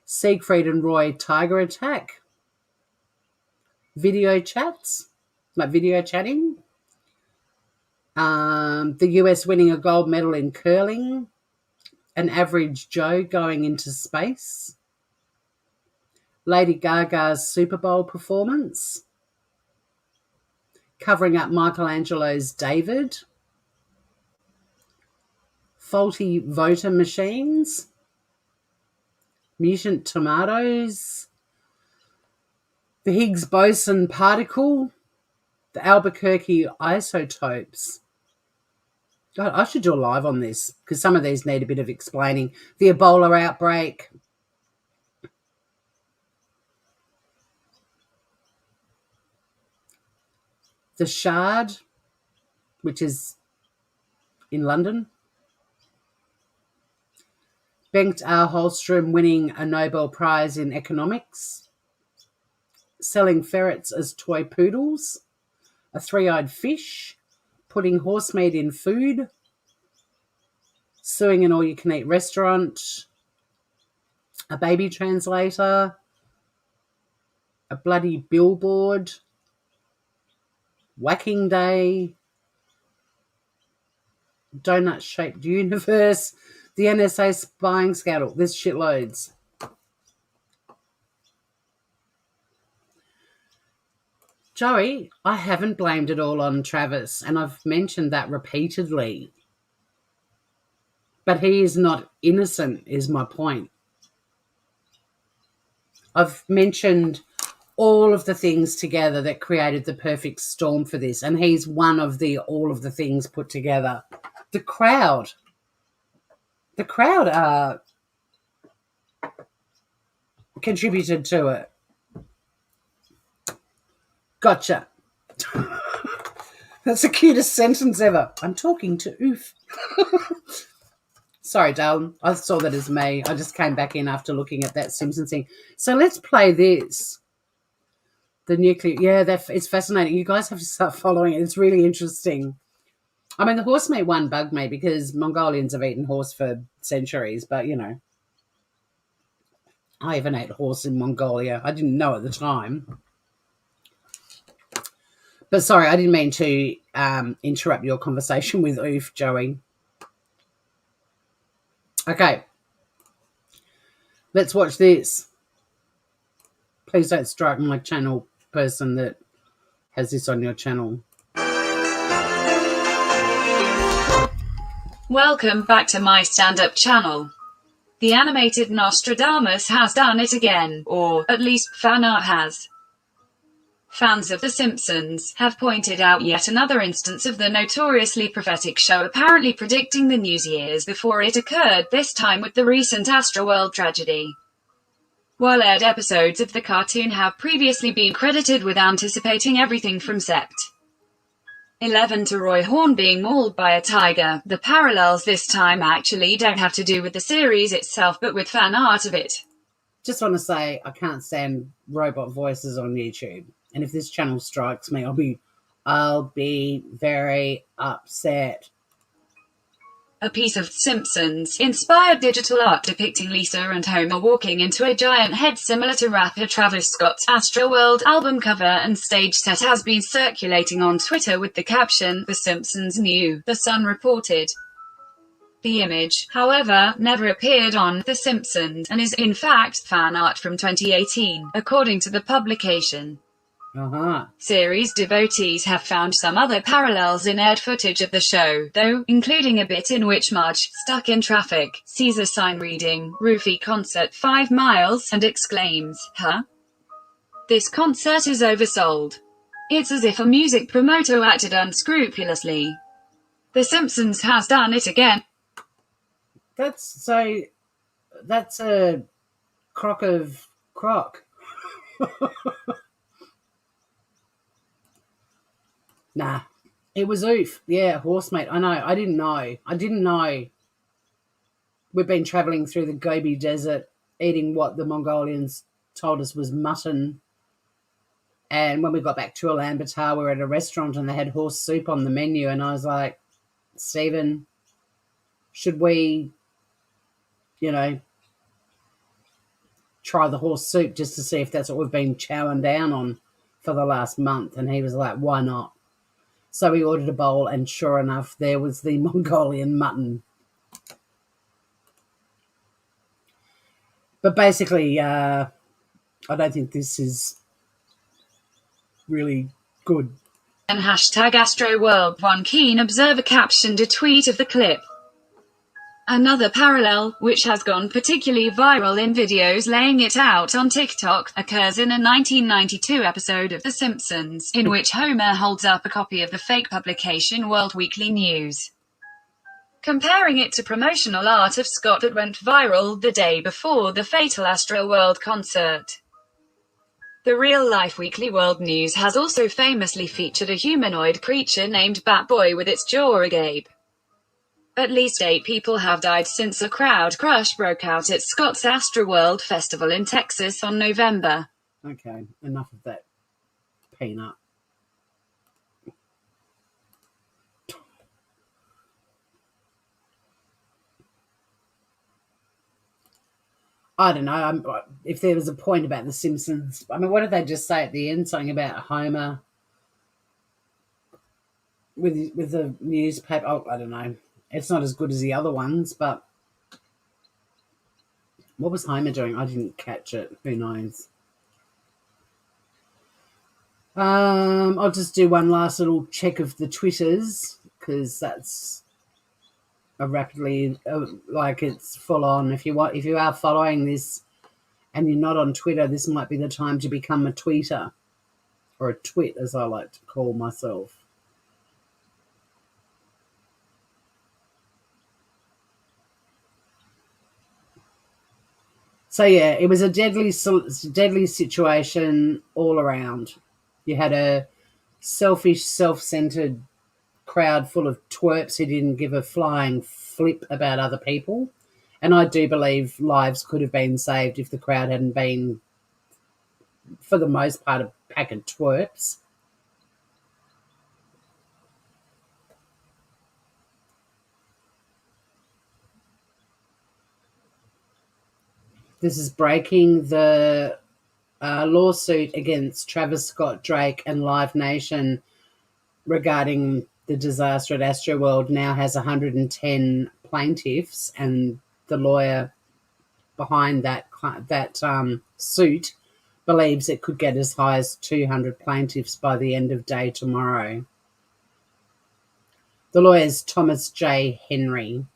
Siegfried and Roy tiger attack. Video chats, like video chatting. The US winning a gold medal in curling. An average Joe going into space. Lady Gaga's Super Bowl performance. Covering up Michelangelo's David. Faulty voter machines. Mutant tomatoes. The Higgs boson particle. The Albuquerque isotopes. God, I should do a live on this because some of these need a bit of explaining. The Ebola outbreak. The Shard, which is in London. Bengt R. Holmstrom winning a Nobel Prize in economics. Selling ferrets as toy poodles. A three-eyed fish. Putting horse meat in food. Suing an all-you-can-eat restaurant. A baby translator. A bloody billboard. Whacking Day. Donut-shaped universe. The NSA spying scandal. There's shitloads. Joey, I haven't blamed it all on Travis, and I've mentioned that repeatedly. But he is not innocent, is my point. I've mentioned all of the things together that created the perfect storm for this, and he's one of all of the things put together. The crowd contributed to it. Gotcha. That's the cutest sentence ever. I'm talking to Oof. Sorry, darling. I saw that as me. I just came back in after looking at that Simpsons thing. So let's play this. The nuclear, yeah, it's fascinating. You guys have to start following it. It's really interesting. I mean, the horse meat one bugged me because Mongolians have eaten horse for centuries, but, I even ate horse in Mongolia. I didn't know at the time. But sorry, I didn't mean to interrupt your conversation with Oof, Joey. Okay. Let's watch this. Please don't strike my channel person that has this on your channel. Welcome back to my stand-up channel. The animated Nostradamus has done it again, or at least fan art has. Fans of The Simpsons have pointed out yet another instance of the notoriously prophetic show apparently predicting the news years before it occurred, this time with the recent Astroworld tragedy. While aired episodes of the cartoon have previously been credited with anticipating everything from Sept. 11 to Roy Horn being mauled by a tiger, the parallels this time actually don't have to do with the series itself but with fan art of it. Just want to say I can't stand robot voices on YouTube. And if this channel strikes me, I'll be very upset. A piece of Simpsons-inspired digital art depicting Lisa and Homer walking into a giant head similar to rapper Travis Scott's Astroworld album cover and stage set has been circulating on Twitter with the caption, "The Simpsons knew," The Sun reported. The image, however, never appeared on The Simpsons and is in fact fan art from 2018, according to the publication. Series devotees have found some other parallels in aired footage of the show, though, including a bit in which Marge, stuck in traffic, sees a sign reading, "Roofie Concert 5 miles," and exclaims, "Huh? This concert is oversold." It's as if a music promoter acted unscrupulously. The Simpsons has done it again. That's a crock of crock. Nah, it was Oof. Yeah, horsemate. I know. I didn't know. We've been travelling through the Gobi Desert, eating what the Mongolians told us was mutton. And when we got back to Ulaanbaatar, we were at a restaurant and they had horse soup on the menu. And I was like, Stephen, should we, try the horse soup just to see if that's what we've been chowing down on for the last month? And he was like, why not? So we ordered a bowl, and sure enough, there was the Mongolian mutton. But basically, I don't think this is really good. And #Astroworld, one keen observer captioned a tweet of the clip. Another parallel, which has gone particularly viral in videos laying it out on TikTok, occurs in a 1992 episode of The Simpsons, in which Homer holds up a copy of the fake publication World Weekly News, comparing it to promotional art of Scott that went viral the day before the fatal Astroworld concert. The real-life Weekly World News has also famously featured a humanoid creature named Batboy with its jaw agape. At least 8 people have died since a crowd crush broke out at Scott's Astroworld Festival in Texas on November. Okay, enough of that peanut. I don't know. If there was a point about The Simpsons, I mean, what did they just say at the end? Something about Homer with the newspaper. Oh, I don't know. It's not as good as the other ones, but what was Homer doing? I didn't catch it. Who knows? I'll just do one last little check of the Twitters because that's a rapidly it's full on. If you are following this and you're not on Twitter, this might be the time to become a tweeter, or a twit as I like to call myself. So yeah, it was a deadly situation all around. You had a selfish, self-centered crowd full of twerps who didn't give a flying flip about other people. And I do believe lives could have been saved if the crowd hadn't been, for the most part, pack of twerps. This is breaking the lawsuit against Travis Scott, Drake, and Live Nation regarding the disaster at Astroworld now has 110 plaintiffs, and the lawyer behind that suit believes it could get as high as 200 plaintiffs by the end of day tomorrow. The lawyer is Thomas J. Henry.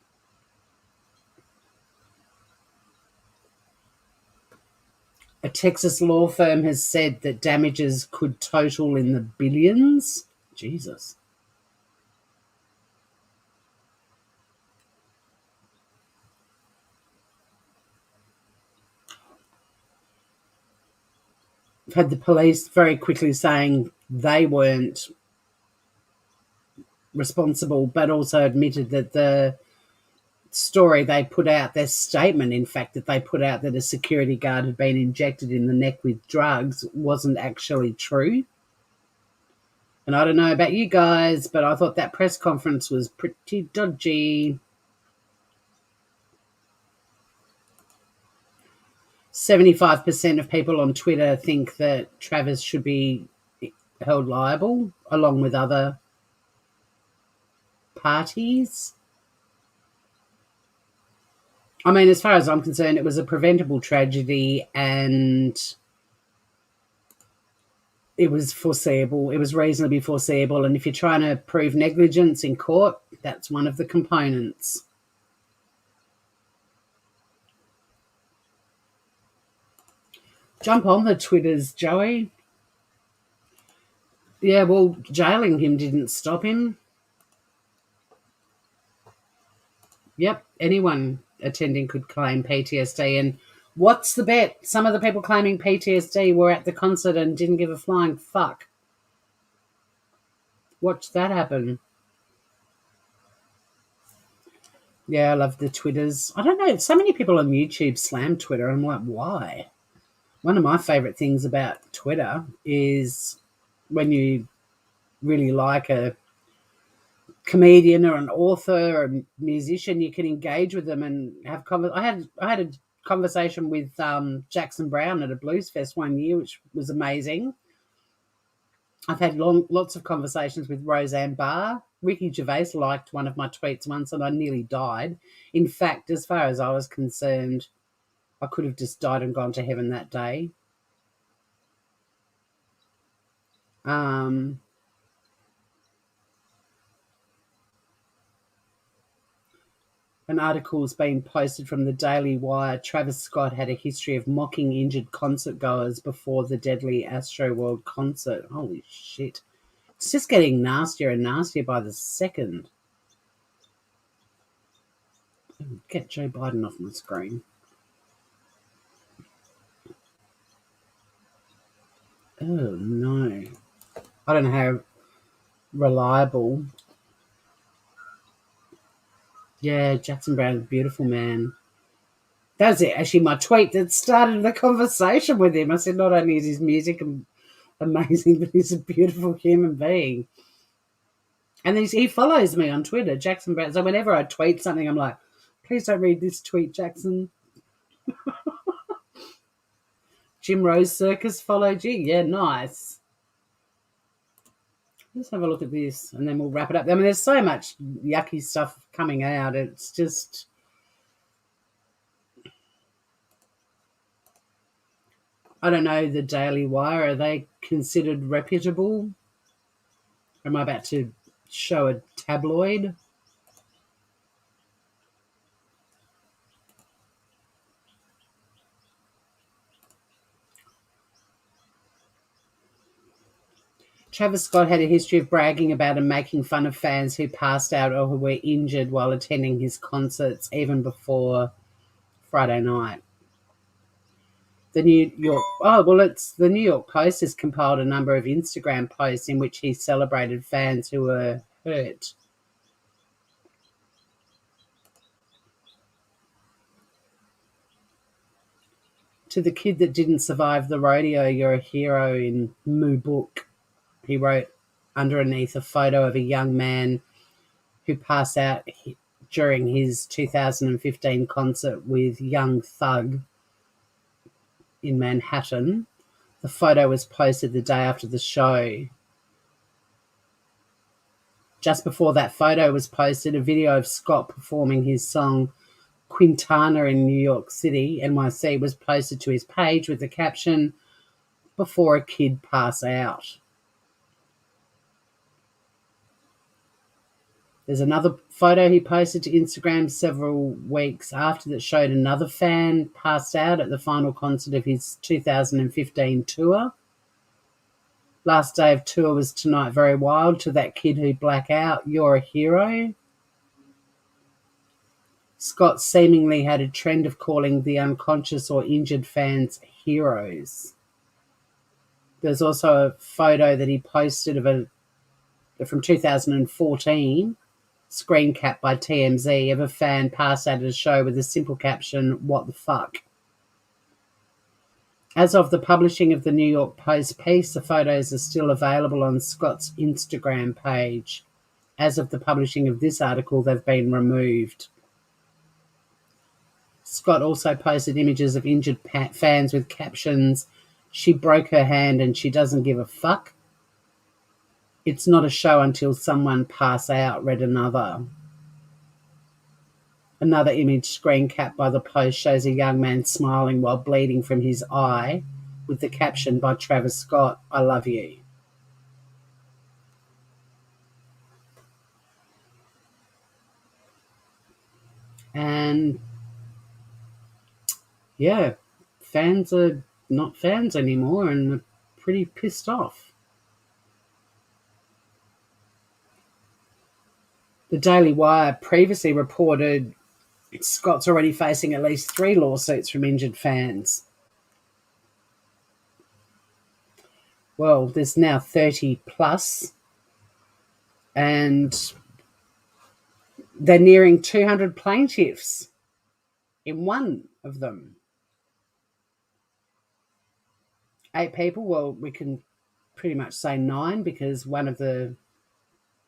A Texas law firm has said that damages could total in the billions. Jesus. I've had the police very quickly saying they weren't responsible, but also admitted that the story they put out, their statement, in fact, that they put out that a security guard had been injected in the neck with drugs wasn't actually true. And I don't know about you guys, but I thought that press conference was pretty dodgy. 75% of people on Twitter think that Travis should be held liable, along with other parties. I mean, as far as I'm concerned, it was a preventable tragedy and it was foreseeable. It was reasonably foreseeable. And if you're trying to prove negligence in court, that's one of the components. Jump on the Twitters, Joey. Yeah, well, jailing him didn't stop him. Yep, anyone attending could claim PTSD. And what's the bet? Some of the people claiming PTSD were at the concert and didn't give a flying fuck. Watch that happen. Yeah, I love the Twitters. I don't know, so many people on YouTube slam Twitter. I'm like, why? One of my favourite things about Twitter is when you really like a comedian or an author or a musician, you can engage with them and have I had a conversation with Jackson Brown at a blues fest one year, which was amazing. I've had lots of conversations with Roseanne Barr. Ricky Gervais liked one of my tweets once and I nearly died. In fact, as far as I was concerned, I could have just died and gone to heaven that day. An article has been posted from the Daily Wire. Travis Scott had a history of mocking injured concert goers before the deadly Astroworld concert. Holy shit. It's just getting nastier and nastier by the second. Get Joe Biden off my screen. Oh, no. I don't know how reliable. Yeah, Jackson Brown is a beautiful man. That was it, actually my tweet that started the conversation with him. I said not only is his music amazing, but he's a beautiful human being. And then he follows me on Twitter, Jackson Brown. So whenever I tweet something, I'm like, please don't read this tweet, Jackson. Jim Rose Circus followed you. Yeah, nice. Let's have a look at this and then we'll wrap it up. I mean, there's so much yucky stuff coming out. It's just... I don't know, the Daily Wire, are they considered reputable? Am I about to show a tabloid? Travis Scott had a history of bragging about and making fun of fans who passed out or who were injured while attending his concerts, even before Friday night. The New York Post has compiled a number of Instagram posts in which he celebrated fans who were hurt. To the kid that didn't survive the rodeo, you're a hero in Moo Book, he wrote underneath a photo of a young man who passed out during his 2015 concert with Young Thug in Manhattan. The photo was posted the day after the show. Just before that photo was posted, a video of Scott performing his song Quintana in New York City, NYC, was posted to his page with the caption, "Before a kid pass out." There's another photo he posted to Instagram several weeks after that showed another fan passed out at the final concert of his 2015 tour. Last day of tour was tonight very wild. To that kid who black out, you're a hero. Scott seemingly had a trend of calling the unconscious or injured fans heroes. There's also a photo that he posted from 2014, screen cap by TMZ, of a fan passed out at a show with a simple caption, "What the fuck?" As of the publishing of the New York Post piece, the photos are still available on Scott's Instagram page. As of the publishing of this article, they've been removed. Scott also posted images of injured fans with captions, "She broke her hand and she doesn't give a fuck. It's not a show until someone pass out," read another. Another image screen capped by the post shows a young man smiling while bleeding from his eye with the caption by travisscott, "I love you." And yeah, fans are not fans anymore and are pretty pissed off. The Daily Wire previously reported Scott's already facing at least 3 lawsuits from injured fans. Well, there's now 30 plus, and they're nearing 200 plaintiffs in one of them. 8 people, well, we can pretty much say 9 because one of the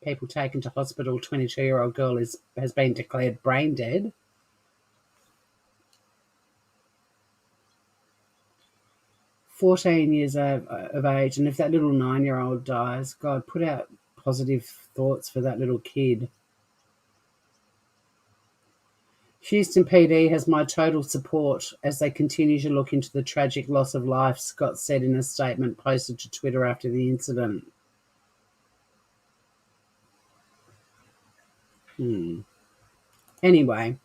people taken to hospital, 22-year-old girl, has been declared brain dead. "14 years of age, and if that little 9-year-old dies, God, put out positive thoughts for that little kid." "Houston PD has my total support as they continue to look into the tragic loss of life," Scott said in a statement posted to Twitter after the incident. Anyway,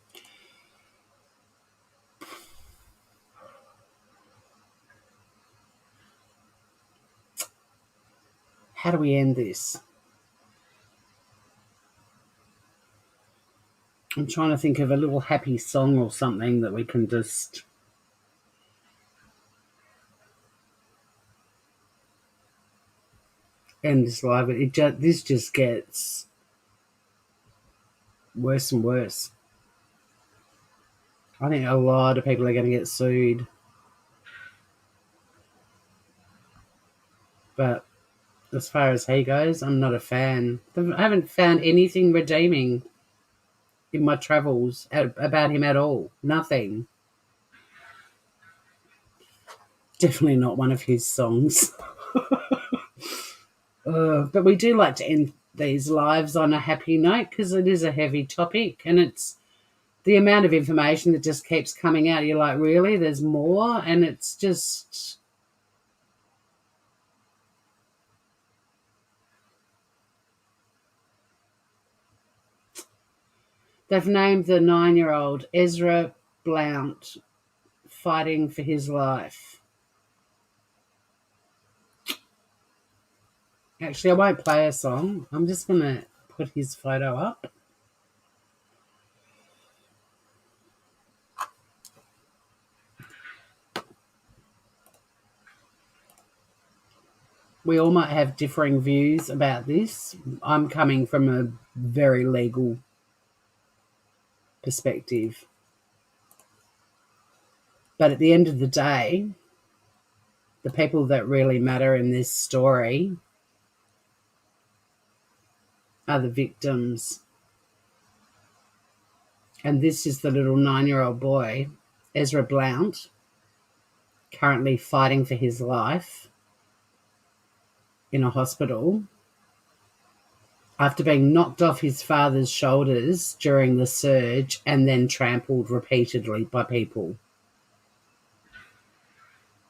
how do we end this? I'm trying to think of a little happy song or something that we can just end this live. This just gets worse and worse. I think a lot of people are going to get sued. But as far as he goes, I'm not a fan. I haven't found anything redeeming in my travels about him at all. Nothing. Definitely not one of his songs. But we do like to end these lives on a happy note because it is a heavy topic, and it's the amount of information that just keeps coming out. You're like, really? There's more? And it's just... They've named the 9-year-old Ezra Blount, fighting for his life. Actually, I won't play a song. I'm just going to put his photo up. We all might have differing views about this. I'm coming from a very legal perspective. But at the end of the day, the people that really matter in this story are the victims. And this is the little 9-year-old boy, Ezra Blount, currently fighting for his life in a hospital after being knocked off his father's shoulders during the surge and then trampled repeatedly by people.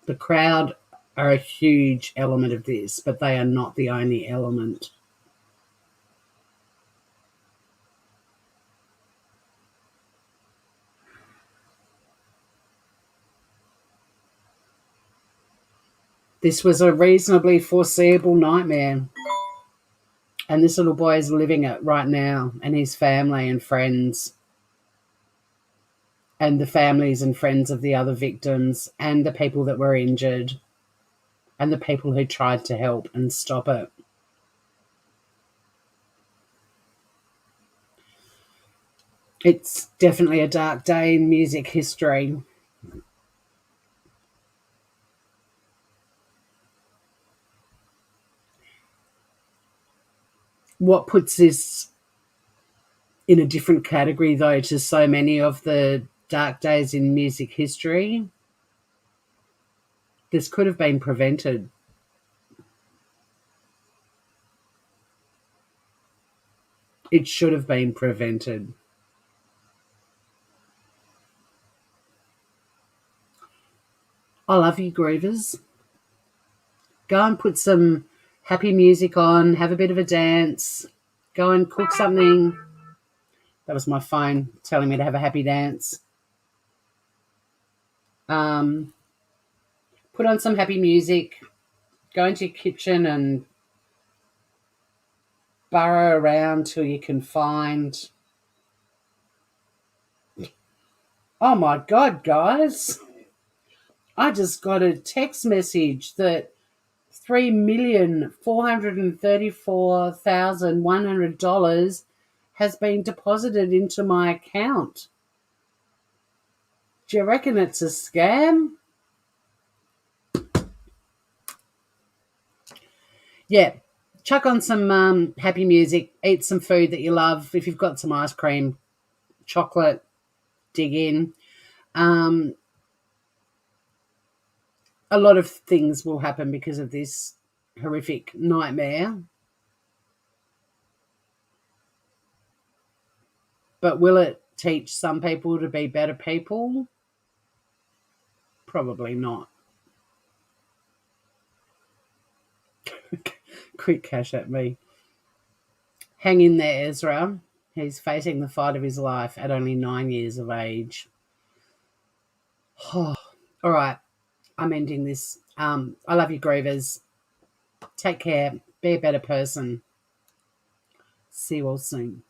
The crowd are a huge element of this, but they are not the only element. This was a reasonably foreseeable nightmare. And this little boy is living it right now, and his family and friends, and the families and friends of the other victims, and the people that were injured, and the people who tried to help and stop it. It's definitely a dark day in music history. What puts this in a different category, though, to so many of the dark days in music history, this could have been prevented. It should have been prevented. I love you, Groovers. Go and put some happy music on, have a bit of a dance, go and cook something. That was my phone telling me to have a happy dance. Put on some happy music, go into your kitchen and burrow around till you can find... Oh my God, guys. I just got a text message that $3,434,100 has been deposited into my account. Do you reckon it's a scam? Yeah, chuck on some happy music, eat some food that you love. If you've got some ice cream, chocolate, dig in. A lot of things will happen because of this horrific nightmare. But will it teach some people to be better people? Probably not. Quick cash at me. Hang in there, Ezra. He's facing the fight of his life at only 9 years of age. All right, I'm ending this. I love you, Grievers. Take care. Be a better person. See you all soon.